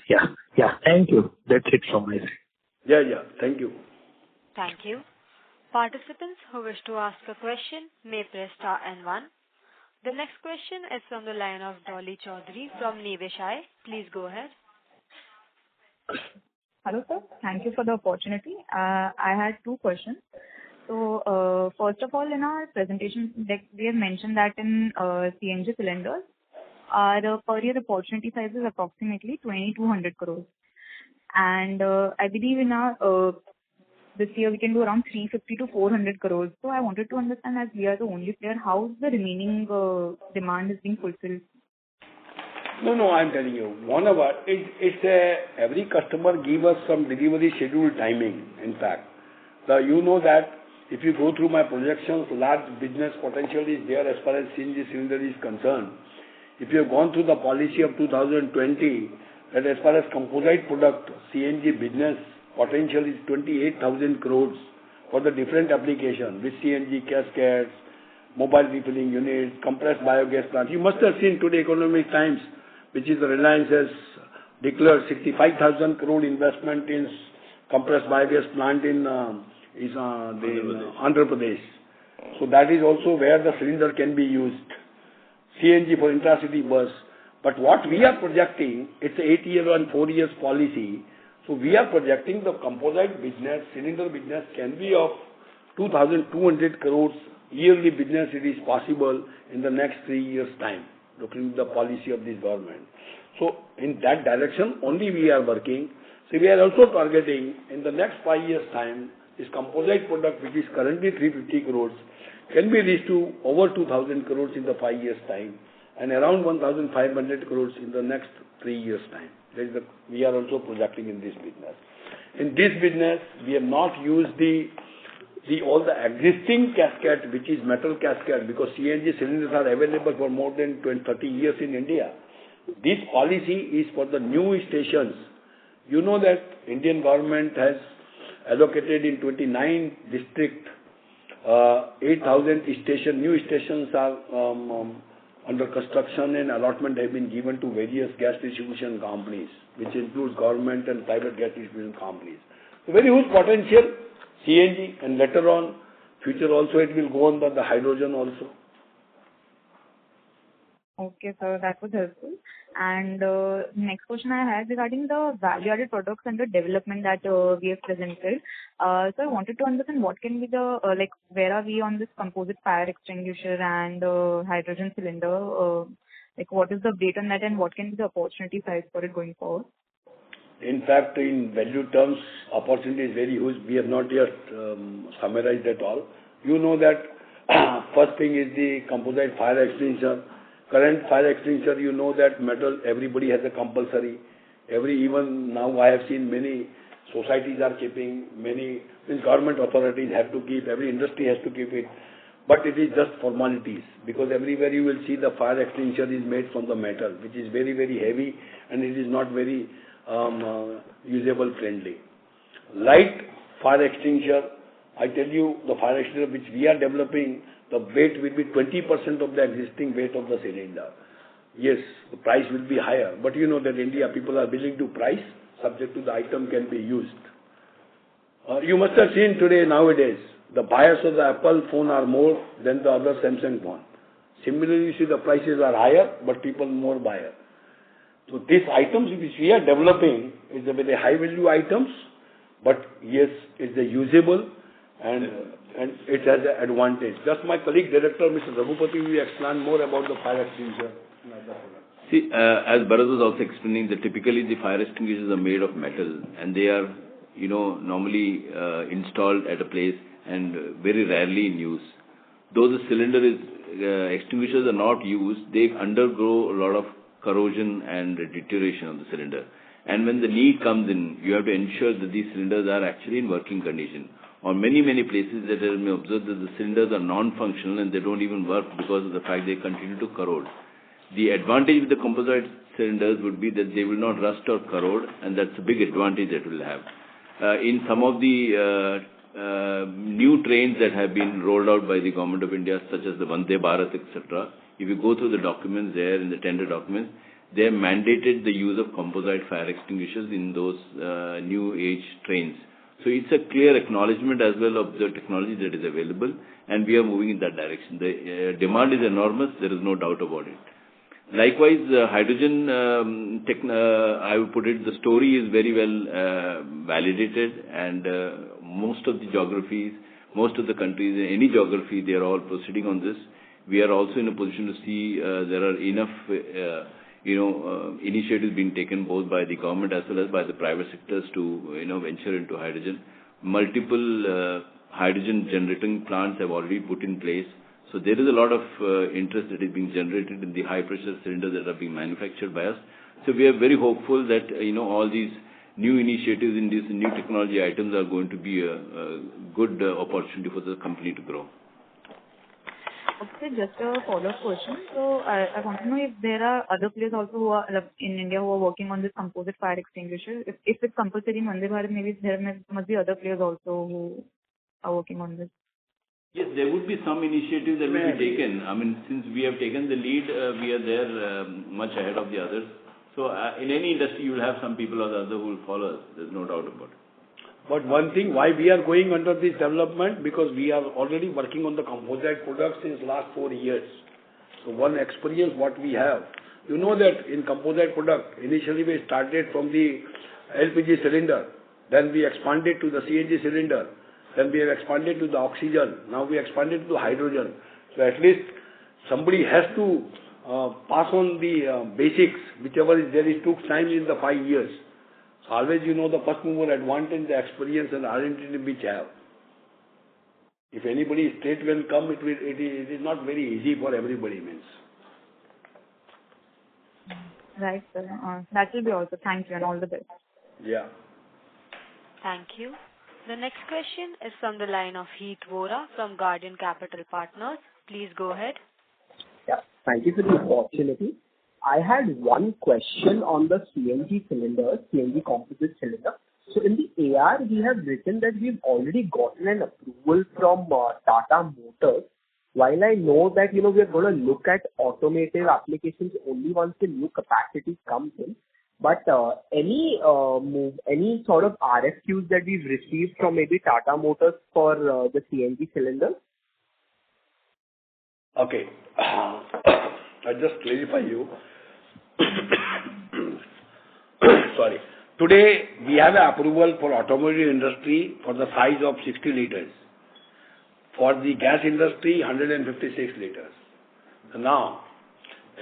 Yeah. Thank you. That's it from my side.
Yeah. Thank you.
Thank you. Participants who wish to ask a question may press star and 1. The next question is from the line of Dolly Chaudhary from Niveshaay. Please go ahead.
Hello, sir. Thank you for the opportunity. I had two questions. So, first of all, in our presentation deck, we have mentioned that in CNG cylinders, our per year opportunity size is approximately 2,200 crores. And I believe in our this year we can do around 350 to 400 crores. So I wanted to understand, as we are the only player, how the remaining demand is being fulfilled.
No, I'm telling you. One of our, every customer give us some delivery schedule timing, in fact. You know that if you go through my projections, large business potential is there as far as CNG cylinder is concerned. If you have gone through the policy of 2020, that as far as composite product, CNG business potential is 28,000 crores for the different applications, with CNG cascades, mobile refilling units, compressed biogas plants. You must have seen today Economic Times, which is the Reliance has declared 65,000 crore investment in compressed biogas plant in Andhra Pradesh. So that is also where the cylinder can be used. CNG for intracity bus. But what we are projecting, it's an 8-year and 4 years policy. So we are projecting the composite business, cylinder business can be of 2,200 crores yearly business. It is possible in the next 3 years' time, looking at the policy of this government. So in that direction only we are working. So we are also targeting in the next 5 years' time, this composite product, which is currently 350 crores, can be reached to over 2,000 crores in the 5 years' time, and around 1,500 crores in the next 3 years' time. We are also projecting in this business. In this business, we have not used all the existing cascade, which is metal cascade, because CNG cylinders are available for more than 30 years in India. This policy is for the new stations. You know that Indian government has allocated in 29 districts 8,000 stations. New stations are under construction, and allotment have been given to various gas distribution companies, which includes government and private gas distribution companies. So very huge potential, CNG, and later on, future also it will go on the hydrogen also.
Okay, sir, that was helpful. And next question I had regarding the value-added products and the development that we have presented. So I wanted to understand what can be the, where are we on this composite fire extinguisher and hydrogen cylinder? What is the update on that, and what can be the opportunity size for it going forward?
In fact, in value terms, opportunity is very huge. We have not yet summarized at all. You know that first thing is the composite fire extinguisher. Current fire extinguisher, you know that metal, everybody has a compulsory. Even now I have seen many societies are keeping, many government authorities have to keep, every industry has to keep it. But it is just formalities, because everywhere you will see the fire extinguisher is made from the metal, which is very, very heavy, and it is not very usable friendly. Light fire extinguisher, I tell you, the fire extinguisher which we are developing, the weight will be 20% of the existing weight of the cylinder. Yes, the price will be higher, but you know that India people are willing to price, subject to the item can be used. You must have seen today, nowadays, the buyers of the Apple phone are more than the other Samsung phone. Similarly, you see the prices are higher, but people more buyer. So these items which we are developing is a very high value items, but yes, it's a usable and it has an advantage. Just my colleague director, Mr. Raghupati, will explain more about the fire extinguisher.
See, as Bharat was also explaining, that typically the fire extinguishers are made of metal, and they are, normally installed at a place and very rarely in use. Though the extinguishers are not used, they undergo a lot of corrosion and deterioration of the cylinder. And when the need comes in, you have to ensure that these cylinders are actually in working condition. On many places that I may observe that the cylinders are non-functional and they don't even work because of the fact they continue to corrode. The advantage with the composite cylinders would be that they will not rust or corrode, and that's a big advantage that we'll have. In some of the new trains that have been rolled out by the Government of India, such as the Vande Bharat, etc., if you go through the documents there, in the tender documents, they have mandated the use of composite fire extinguishers in those new age trains. So it's a clear acknowledgement as well of the technology that is available, and we are moving in that direction. The demand is enormous, there is no doubt about it. Likewise, hydrogen, I would put it, the story is very well validated, and most of the geographies, most of the countries, in any geography, they are all proceeding on this. We are also in a position to see there are enough, initiatives being taken both by the government as well as by the private sectors to, venture into hydrogen. Multiple hydrogen generating plants have already put in place. So there is a lot of interest that is being generated in the high pressure cylinders that are being manufactured by us. So we are very hopeful that, all these new initiatives in these new technology items are going to be a good opportunity for the company to grow.
Okay, just a follow-up question. So I want to know if there are other players also who are in India who are working on this composite fire extinguisher. If it's compulsory in Vande Bharat, maybe there must be other players also who are working on this.
Yes, there would be some initiatives that will be taken. I mean, since we have taken the lead, we are there much ahead of the others. So in any industry, you will have some people or the other who will follow us. There's no doubt about it.
But one thing, why we are going under this development, because we are already working on the composite products since last 4 years. So one experience what we have, you know that in composite product, initially we started from the LPG cylinder, then we expanded to the CNG cylinder, then we have expanded to the oxygen, now we expanded to hydrogen. So at least somebody has to pass on the basics, whichever is there, it took time in the 5 years. So always, the first mover advantage, the experience and R&D which have. If anybody straight will come, it is not very easy for everybody means.
Right, sir. That will be also. Thank you and all the best.
Yeah.
Thank you. The next question is from the line of Heath Vora from Guardian Capital Partners. Please go ahead.
Yeah, thank you for the opportunity. I had one question on the CNG cylinder, CNG composite cylinder. So in the AR, we have written that we've already gotten an approval from Tata Motors. While I know that, we are going to look at automotive applications only once the new capacity comes in. But any sort of RFQs that we've received from maybe Tata Motors for the CNG cylinders?
Okay. I'll just clarify you. Sorry. Today, we have an approval for automotive industry for the size of 60 liters. For the gas industry, 156 liters. Now,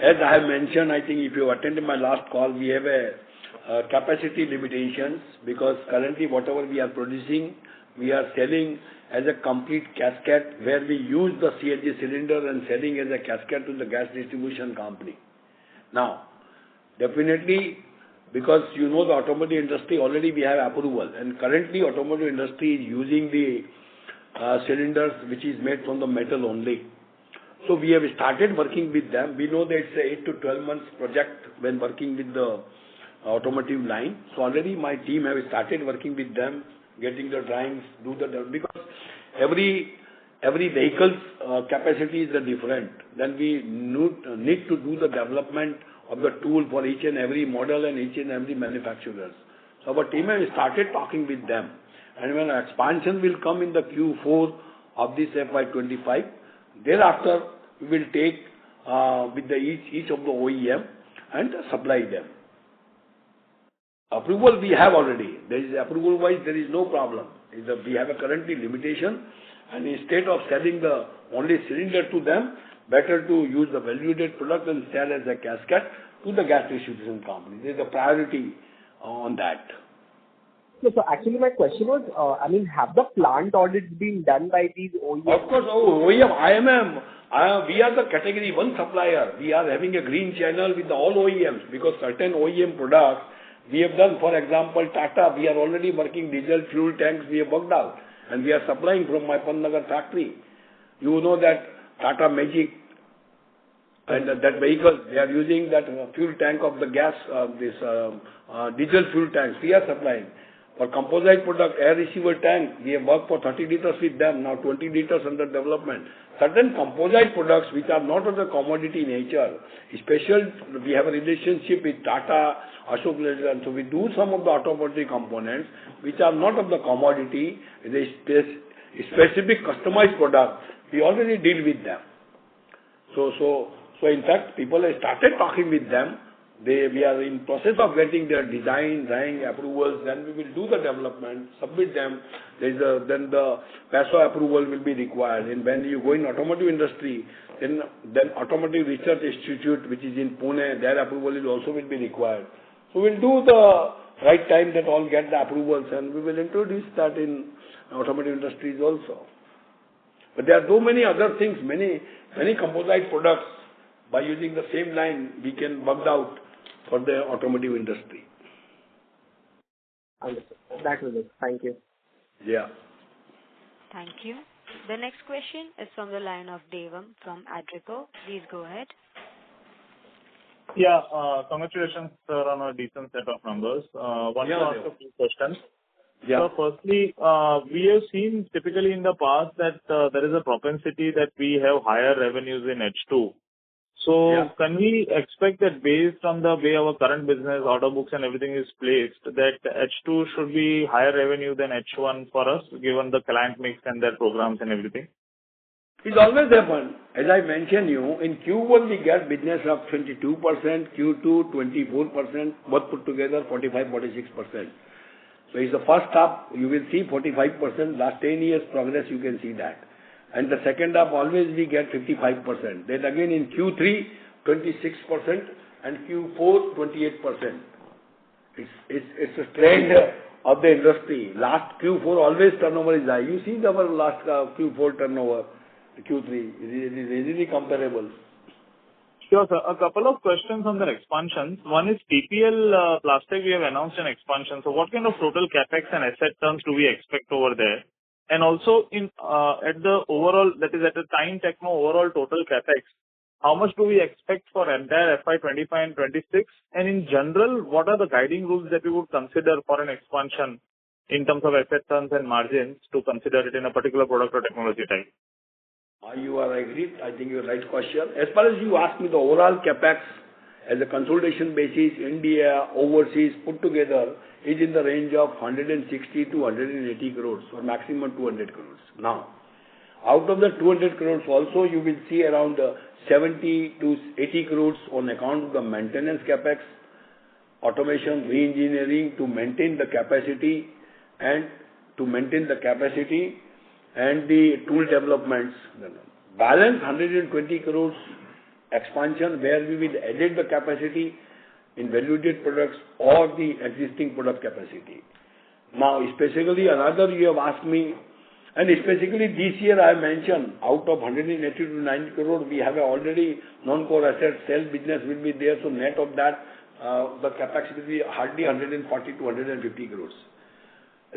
as I have mentioned, I think if you attended my last call, we have a capacity limitations because currently whatever we are producing, we are selling as a complete casket where we use the CNG cylinder and selling as a casket to the gas distribution company. Now, definitely, because the automotive industry already we have approval and currently automotive industry is using the cylinders which is made from the metal only. So we have started working with them. We know that it's a 8 to 12 months project when working with the automotive line. So already my team have started working with them, getting the drawings, because every vehicle's capacity is different. Then we need to do the development of the tool for each and every model and each and every manufacturers. So our team has started talking with them. And when expansion will come in the Q4 of this FY'25, thereafter we will take with each of the OEM and supply them. Approval we have already. There is approval wise, there is no problem. We have a currently limitation, and instead of selling the only cylinder to them, better to use the valued product and sell as a casket to the gas distribution company. There is a priority on that.
So actually my question was, have the plant audits been done by these OEMs?
Of course, OEM, we are the category 1 supplier. We are having a green channel with all OEMs because certain OEM products we have done. For example, Tata, we are already working diesel fuel tanks, we have worked out and we are supplying from my Pantnagar factory. You know that Tata Magic and that vehicle, they are using that fuel tank of the gas, diesel fuel tanks, we are supplying. For composite product, air receiver tank, we have worked for 30 liters with them, now 20 liters under development. Certain composite products which are not of the commodity nature, special, we have a relationship with Tata, Ashok Leyland, so we do some of the automotive components which are not of the commodity, the specific customized product, we already deal with them. So So in fact, people have started talking with them. We are in process of getting their design, drawing approvals. Then we will do the development, submit them. Then the PASO approval will be required. And when you go in automotive industry, then Automotive Research Institute, which is in Pune, their approval will be required. So we'll do the right time that all get the approvals, and we will introduce that in automotive industries also. But there are so many other things, many composite products. By using the same line, we can work out for the automotive industry.
Understood. That was it. Thank you.
Yeah.
Thank you. The next question is from the line of Devam from Adrico. Please go ahead.
Yeah, congratulations, sir, on a decent set of numbers. Want to ask a few questions.
Yeah.
So firstly, we have seen typically in the past that there is a propensity that we have higher revenues in H2. So can we expect that based on the way our current business, order books and everything is placed, that H2 should be higher revenue than H1 for us, given the client mix and their programs and everything?
It's always happened. As I mentioned you, in Q1 we get business of 22%, Q2 24%, both put together 45-46%. So it's the first half, you will see 45%, last 10 years progress you can see that. And the second half always we get 55%. Then again in Q3, 26% and Q4, 28%. It's a trend of the industry. Last Q4 always turnover is high. You see our last Q4 turnover, Q3, it is easily comparable.
Sure, sir. A couple of questions on the expansions. One is TPL Plastic, we have announced an expansion. So what kind of total capex and asset terms do we expect over there? And also in at the overall, that is at the Time Techno overall total capex, how much do we expect for entire FY'25 and 26? And in general, what are the guiding rules that we would consider for an expansion in terms of asset terms and margins to consider it in a particular product or technology type?
You are agreed. I think you're right question. As far as you ask me, the overall capex as a consolidation basis, India, overseas, put together, is in the range of 160 to 180 crores, or maximum 200 crores. Now, out of the 200 crores also, you will see around 70 to 80 crores on account of the maintenance capex, automation, re-engineering to maintain the capacity and the tool developments. Balance 120 crores expansion where we will edit the capacity in value-added products or the existing product capacity. Now, specifically another you have asked me, and specifically this year I mentioned out of 180 to 90 crores, we have already non-core asset sale business will be there. So net of that, the capex will be hardly 140 to 150 crores.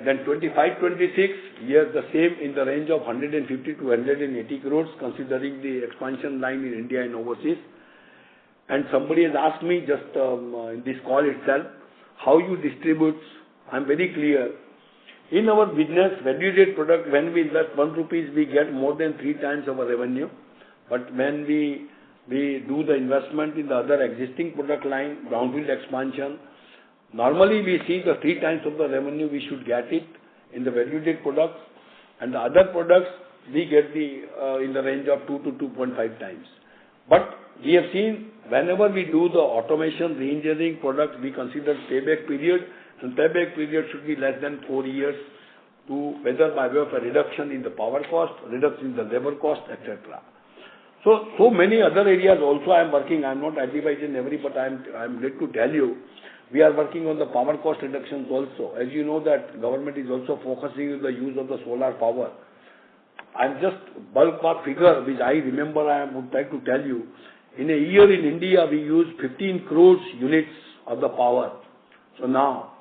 Then 25-26, yes, the same in the range of 150 to 180 crores, considering the expansion line in India and overseas. And somebody has asked me just in this call itself, how you distribute. I'm very clear. In our business, value-added product, when we invest 1 rupees, we get more than 3 times our revenue. But when we do the investment in the other existing product line, brownfield expansion, normally we see the 3 times of the revenue we should get it in the value-added products, and the other products we get in the range of 2 to 2.5 times. But we have seen whenever we do the automation, re-engineering products, we consider payback period, and payback period should be less than 4 years, to whether by way of a reduction in the power cost, reduction in the labor cost, etc. So many other areas also I am working. I am not advising every, but I am glad to tell you, we are working on the power cost reductions also. As you know that government is also focusing on the use of the solar power. I'm just ballpark figure which I remember I would like to tell you. In a year in India we use 15 crores units of the power. So now,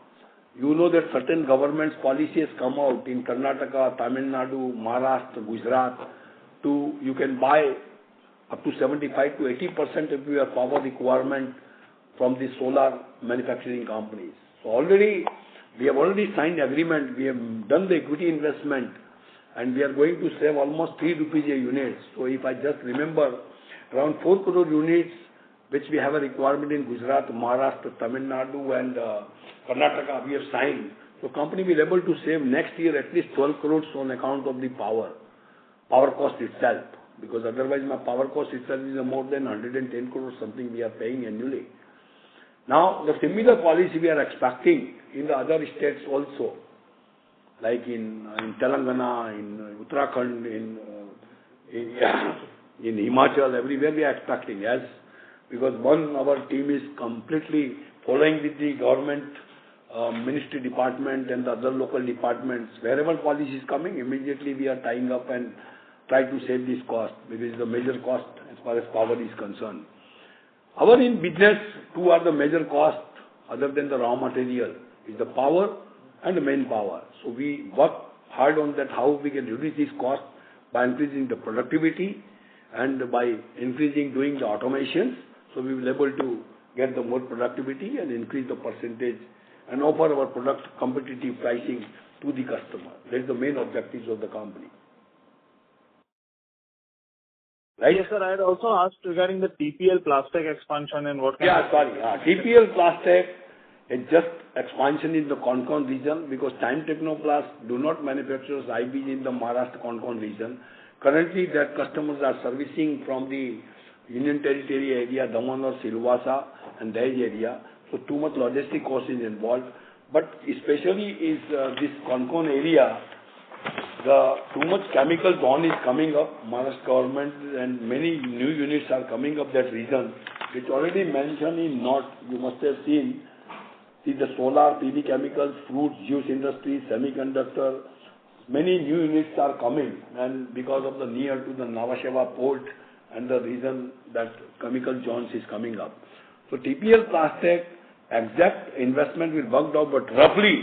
you know that certain government's policies come out in Karnataka, Tamil Nadu, Maharashtra, Gujarat, you can buy up to 75 to 80% of your power requirement from the solar manufacturing companies. So we have already signed agreement, we have done the equity investment, and we are going to save almost 3 rupees a unit. So if I just remember, around 4 crore units, which we have a requirement in Gujarat, Maharashtra, Tamil Nadu and Karnataka, we have signed. So company will be able to save next year at least 12 crores on account of the power cost itself. because otherwise my power cost itself is more than 110 crores something we are paying annually. Now, the similar policy we are expecting in the other states also, like in Telangana, in Uttarakhand, in Himachal, everywhere we are expecting, yes, because our team is completely following with the government ministry department and the other local departments. Wherever policy is coming, immediately we are tying up and try to save this cost, because it's the major cost as far as power is concerned. Our in business, two are the major costs other than the raw material, is the power and the manpower. So we work hard on that, how we can reduce this cost by increasing the productivity and by increasing doing the automations. So we will be able to get the more productivity and increase the percentage and offer our product competitive pricing to the customer. That is the main objectives of the company. Right?
Yes, sir. I had also asked regarding the TPL plastic expansion and what kind of...
TPL plastic is just expansion in the Concall region, because Time Technoplast do not manufacture IBs in the Maharashtra Concall region. Currently, that customers are servicing from the Union Territory area, Daman or Silvassa and Dahej area. So too much logistic cost is involved. But especially is this Concall area, too much chemical zone is coming up. Maharashtra government and many new units are coming up that region, which already mentioned in North. You must have seen. See the solar, PV chemicals, fruit, juice industry, semiconductor. Many new units are coming, and because of the near to the Navasheva port and the reason that chemical zones is coming up. So TPL plastic, exact investment will work out, but roughly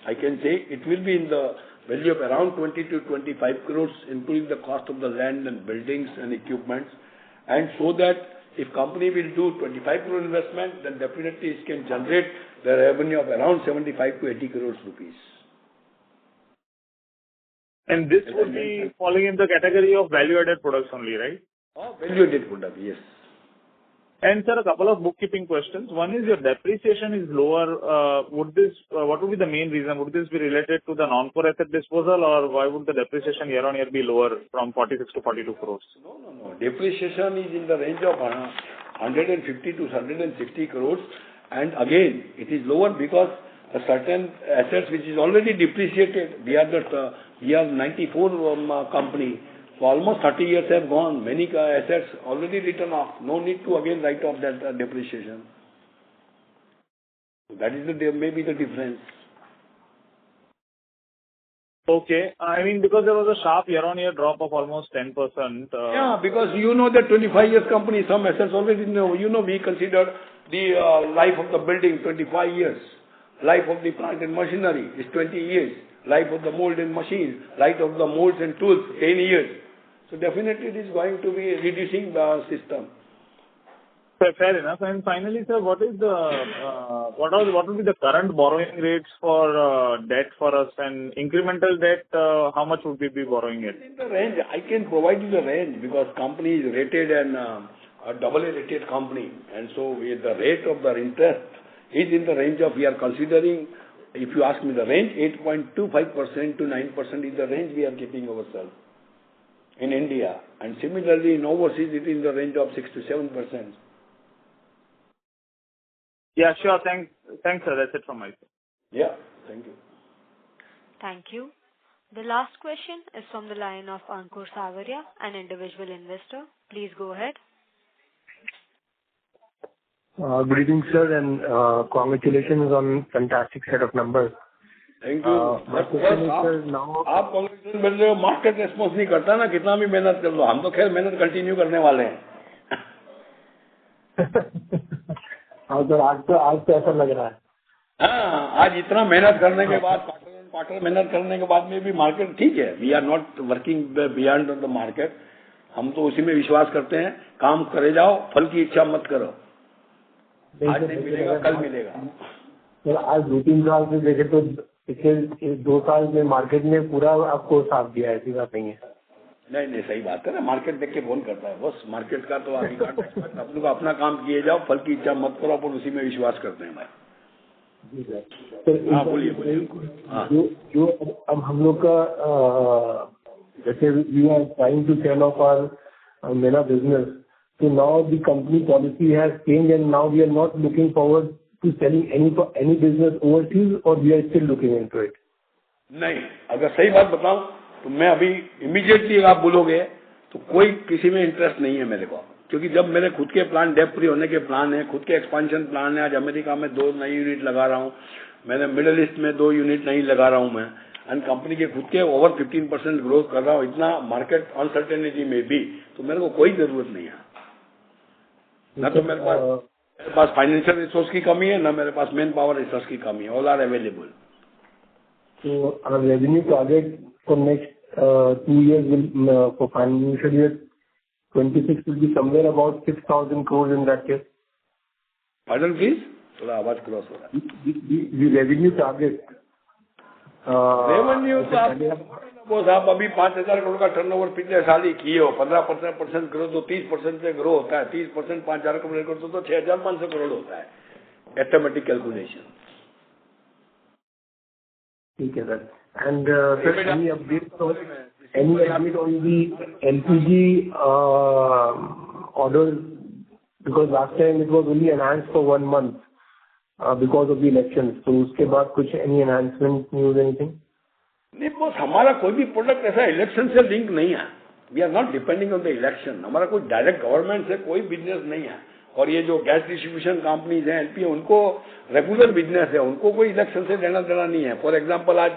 I can say it will be in the value of around 20 to 25 crores, including the cost of the land and buildings and equipments. And so that if company will do 25 crore investment, then definitely it can generate the revenue of around 75 to 80 crores rupees.
And this would be falling in the category of value-added products only, right?
Value-added product, yes.
And sir, a couple of bookkeeping questions. One is your depreciation is lower. What would be the main reason? Would this be related to the non-core asset disposal, or why would the depreciation year-on-year be lower from 46 to 42 crores?
No. Depreciation is in the range of 150 to 160 crores. And again, it is lower because a certain assets which is already depreciated. We are 94 company. So almost 30 years have gone. Many assets already written off. No need to again write off that depreciation. So that is maybe the difference.
Okay. I mean, because there was a sharp year-on-year drop of almost 10%.
Because you know that 25 years company, some assets already know. We consider the life of the building 25 years. Life of the plant and machinery is 20 years. Life of the mold and machines, life of the molds and tools, 10 years. So definitely it is going to be reducing the system.
Fair enough. And finally, sir, what is what will be the current borrowing rates for debt for us, and incremental debt? How much would we be borrowing it?
In the range, I can provide you the range, because company is rated and a AA rated company, and so the rate of the interest is in the range of, we are considering, if you ask me the range, 8.25% to 9% is the range we are keeping ourselves in India, and similarly in overseas it is in the range of 6 to 7%.
Yeah, sure. Thanks, sir. That's it from my side.
Yeah, thank you.
Thank you. The last question is from the line of Ankur Savaria, an individual investor. Please go ahead.
Good evening, sir, and congratulations on fantastic set of numbers.
Thank you.
My question is, sir, now...
आप congratulations बोल रहे हो, market response नहीं करता ना, कितना भी मेहनत कर लो, हम तो खैर मेहनत कंटिन्यू करने वाले हैं.
हाँ सर, आज तो ऐसा लग रहा है.
हाँ, आज इतना मेहनत करने के बाद, क्वार्टर मेहनत करने के बाद में भी मार्केट ठीक है. We are not working beyond the market. हम तो उसी में विश्वास करते हैं. काम करे जाओ, फल की इच्छा मत करो. आज नहीं मिलेगा, कल मिलेगा.
सर, आज 2-3 साल से देखे तो पिछले 2 साल में मार्केट ने पूरा आपको साथ दिया है, ऐसी बात नहीं है.
नहीं, सही बात है ना. मार्केट देख के फोन करता है बस. मार्केट का तो आप लोग अपना काम किए जाओ, फल की इच्छा मत करो, अपन उसी में विश्वास करते हैं भाई. हाँ, बोलिए.
जो अब हम लोग का जैसे we are trying to sell off our
MENA business. So now the company policy has changed, and now we are not looking forward to selling any business overseas, or we are still looking into it?
नहीं, अगर सही बात बताऊं तो मैं अभी immediately आप बोलोगे तो कोई किसी में इंटरेस्ट नहीं है मेरे को, क्योंकि जब मेरे खुद के प्लान डेप फ्री होने के प्लान है, खुद के एक्सपेंशन प्लान है। आज अमेरिका में 2 नई यूनिट लगा रहा हूं, मैंने मिडिल ईस्ट में 2 यूनिट नहीं लगा रहा हूं मैं, एंड कंपनी के खुद के ओवर 15% ग्रोथ कर रहा हूं, इतना मार्केट अनसर्टेनिटी में भी, तो मेरे को कोई जरूरत नहीं है। न तो मेरे पास फाइनेंशियल रिसोर्स की कमी है, न मेरे पास मैन पावर रिसोर्स की कमी है, all are available.
So our revenue target for next 2 years will for financial year 26 will be somewhere about 6,000 crores in that case.
Pardon please, थोड़ा आवाज क्रॉस हो रहा है।
The revenue target.
रेवेन्यू तो आप अभी 5,000 करोड़ का टर्नओवर पिछले साल ही किए हो, 15% ग्रोथ तो 30% से ग्रो होता है, 30% 5,000 करोड़ करते तो 6,500 करोड़ होता है, एथमेटिक कैलकुलेशन।
ठीक है sir. And sir any update on the LPG orders, because last time it was only enhanced for 1 month because of the elections, तो उसके बाद कुछ any enhancement news anything?
नहीं बॉस, हमारा कोई भी प्रोडक्ट ऐसा इलेक्शन से लिंक नहीं है। We are not depending on the election. हमारा कोई डायरेक्ट गवर्नमेंट से कोई बिजनेस नहीं है। और ये जो गैस डिस्ट्रीब्यूशन कंपनीज हैं एलपी, उनको रेगुलर बिजनेस है, उनको कोई इलेक्शन से लेना देना नहीं है। फॉर एग्जांपल आज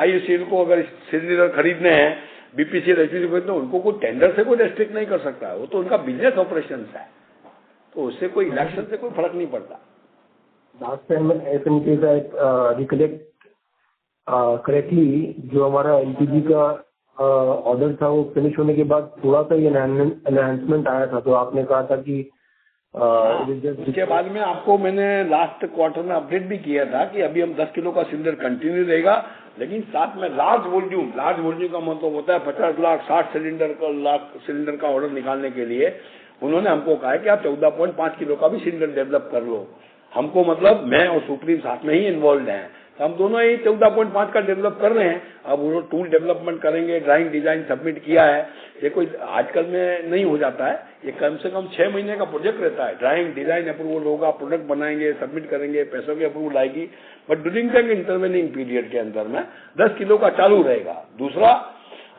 आईयूसीएल को अगर सिलेंडर खरीदने हैं, बीपीसीएल एचपीसी खरीदने, उनको कोई टेंडर से कोई रेस्ट्रिक्ट नहीं कर सकता है, वो तो उनका बिजनेस ऑपरेशन है, तो उससे कोई इलेक्शन से कोई फर्क नहीं पड़ता।
लास्ट टाइम रिकलेक्ट करेक्टली जो हमारा एलपीजी का ऑर्डर था वो फिनिश होने के बाद थोड़ा सा एनहांसमेंट आया था, तो आपने कहा था कि
उसके बाद में आपको मैंने लास्ट क्वार्टर में अपडेट भी किया था कि अभी हम 10 किलो का सिलेंडर कंटिन्यू रहेगा, लेकिन साथ में लार्ज वॉल्यूम का मतलब होता है 50 लाख 60 लाख सिलेंडर का ऑर्डर निकालने के लिए उन्होंने हमको कहा कि आप 14.5 किलो का भी सिलेंडर डेवलप कर लो। हमको मतलब मैं और सुप्रीम साथ में ही इन्वॉल्व हैं, हम दोनों ही 14.5 का डेवलप कर रहे हैं। अब वो टूल डेवलपमेंट करेंगे, ड्राइंग डिजाइन सबमिट किया है, ये कोई आजकल में नहीं हो जाता है, ये कम से कम 6 महीने का प्रोजेक्ट रहता है। ड्राइंग डिजाइन अप्रूवल होगा, प्रोडक्ट बनाएंगे, सबमिट करेंगे, पैसों की अप्रूवल आएगी, but during the intervening period के अंदर में 10 किलो का चालू रहेगा। दूसरा,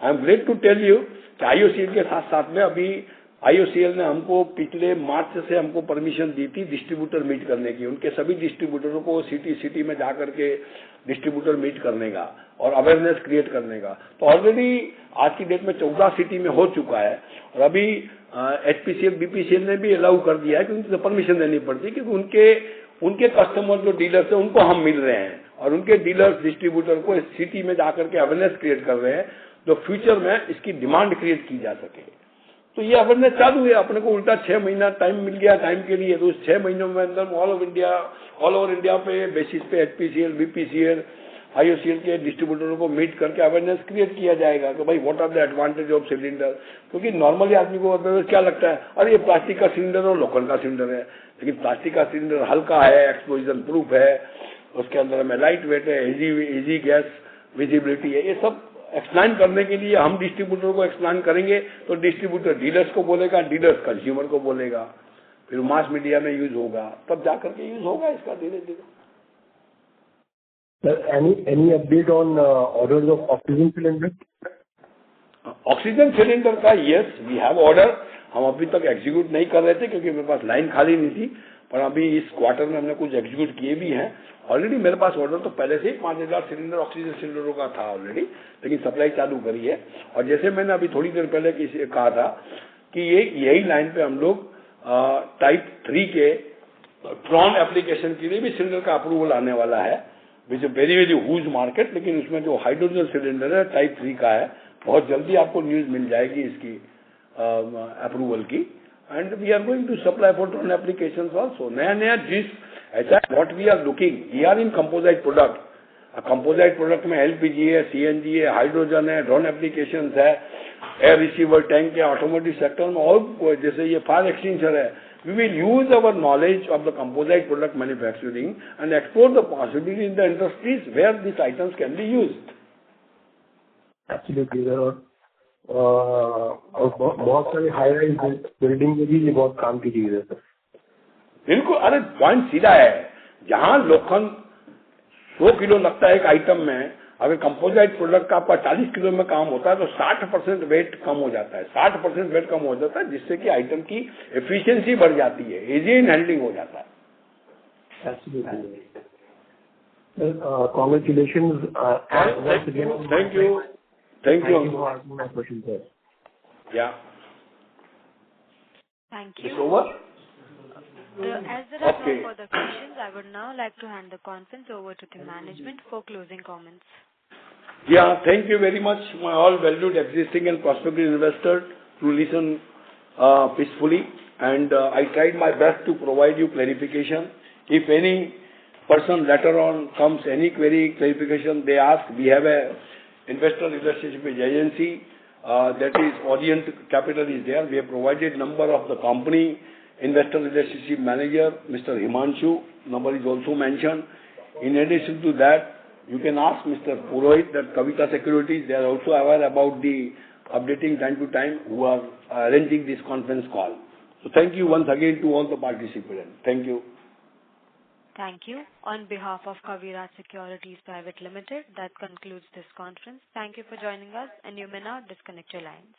I am glad to tell you कि आईओसीएल के साथ साथ में अभी आईओसीएल ने हमको पिछले मार्च से हमको परमिशन दी थी डिस्ट्रीब्यूटर मीट करने की, उनके सभी डिस्ट्रीब्यूटरों को सिटी में जाकर के डिस्ट्रीब्यूटर मीट करने का और अवेयरनेस क्रिएट करने का। तो ऑलरेडी आज की डेट में 14 सिटी में हो चुका है, और अभी एचपीसीएल बीपीसीएल ने भी अलाउ कर दिया है, क्योंकि परमिशन देनी पड़ती है, क्योंकि उनके कस्टमर जो डीलर्स है उनको हम मिल रहे हैं, और उनके डीलर्स डिस्ट्रीब्यूटर को सिटी में जाकर के अवेयरनेस क्रिएट कर रहे हैं, जो फ्यूचर में इसकी डिमांड क्रिएट की जा सके। तो ये अवेयरनेस चालू है। अपने को उल्टा 6 महीना टाइम मिल गया टाइम के लिए, तो उस 6 महीनों में अंदर ऑल ओवर इंडिया पे बेसिस पे एचपीसीएल बीपीसीएल आईओसीएल के डिस्ट्रीब्यूटरों को मीट करके अवेयरनेस क्रिएट किया जाएगा कि भाई what are the advantage of cylinder. क्योंकि नॉर्मली आदमी को क्या लगता है, अरे ये प्लास्टिक का सिलेंडर और लोखंड का सिलेंडर है, लेकिन प्लास्टिक का सिलेंडर हल्का है, एक्सप्लोजन प्रूफ है, उसके अंदर में लाइट वेट है, इजी गैस विजिबिलिटी है। ये सब एक्सप्लेन करने के लिए हम डिस्ट्रीब्यूटर को एक्सप्लेन करेंगे, तो डिस्ट्रीब्यूटर डीलर्स को बोलेगा, डीलर्स कंज्यूमर को बोलेगा, फिर मास मीडिया में यूज होगा, तब जाकर के यूज होगा इसका धीरे धीरे।
Any update on orders of oxygen cylinder?
Oxygen cylinder का यस वी हैव ऑर्डर, हम अभी तक एग्जीक्यूट नहीं कर रहे थे क्योंकि मेरे पास लाइन खाली नहीं थी, पर अभी इस क्वार्टर में हमने कुछ एग्जीक्यूट किए भी हैं। ऑलरेडी मेरे पास ऑर्डर तो पहले से ही 5,000 सिलेंडर ऑक्सीजन सिलेंडरों का था ऑलरेडी, लेकिन सप्लाई चालू करी है। और जैसे मैंने अभी थोड़ी देर पहले कहा था कि यही लाइन पे हम लोग टाइप 3 के ट्रॉन एप्लीकेशन के लिए भी सिलेंडर का अप्रूवल आने वाला है, which is very very huge market. लेकिन उसमें जो हाइड्रोजन सिलेंडर है टाइप 3 का है, बहुत जल्दी आपको न्यूज मिल जाएगी इसकी अप्रूवल की। And we are going to supply for drone application also. नया चीज ऐसा what we are looking, we are in composite product. Composite product में एलपीजी है, सीएनजी है, हाइड्रोजन है, ड्रोन एप्लीकेशन है, एयर रिसीवर टैंक है, ऑटोमोटिव सेक्टर में, और जैसे ये फायर एक्सटिंग्विशर है। We will use our knowledge of the composite product manufacturing and explore the possibility in the industries where these items can be used.
Absolutely. बहुत सारे high rise building में भी ये बहुत काम की चीज है सर।
बिल्कुल, अरे पॉइंट सीधा है। जहां लोखंड 100 किलो लगता है एक आइटम में, अगर कंपोजिट प्रोडक्ट का आपका 40 किलो में काम होता है तो 60% वेट कम हो जाता है। 60% वेट कम हो जाता है, जिससे कि आइटम की एफिशिएंसी बढ़ जाती है, इजी इन हैंडलिंग हो जाता है।
Congratulations.
Thank you. Thank you.
My question, sir.
Yeah.
Thank you.
It's over?
As there are no further questions, I would now like to hand the conference over to the management for closing comments.
Yeah, thank you very much, my all valued existing and prospective investors, to listen peacefully, and I tried my best to provide you clarification. If any person later on comes, any query, clarification they ask, we have a investor relationship agency, that is Orient Capital is there. We have provided number of the company, investor relationship manager, Mr. Himanshu, number is also mentioned. In addition to that, you can ask Mr. Purohit, that Kavita Securities, they are also aware about the updating time to time, who are arranging this conference call. So thank you once again to all the participants. Thank you.
Thank you. On behalf of Kaviraj Securities Private Limited, that concludes this conference. Thank you for joining us, and you may now disconnect your lines.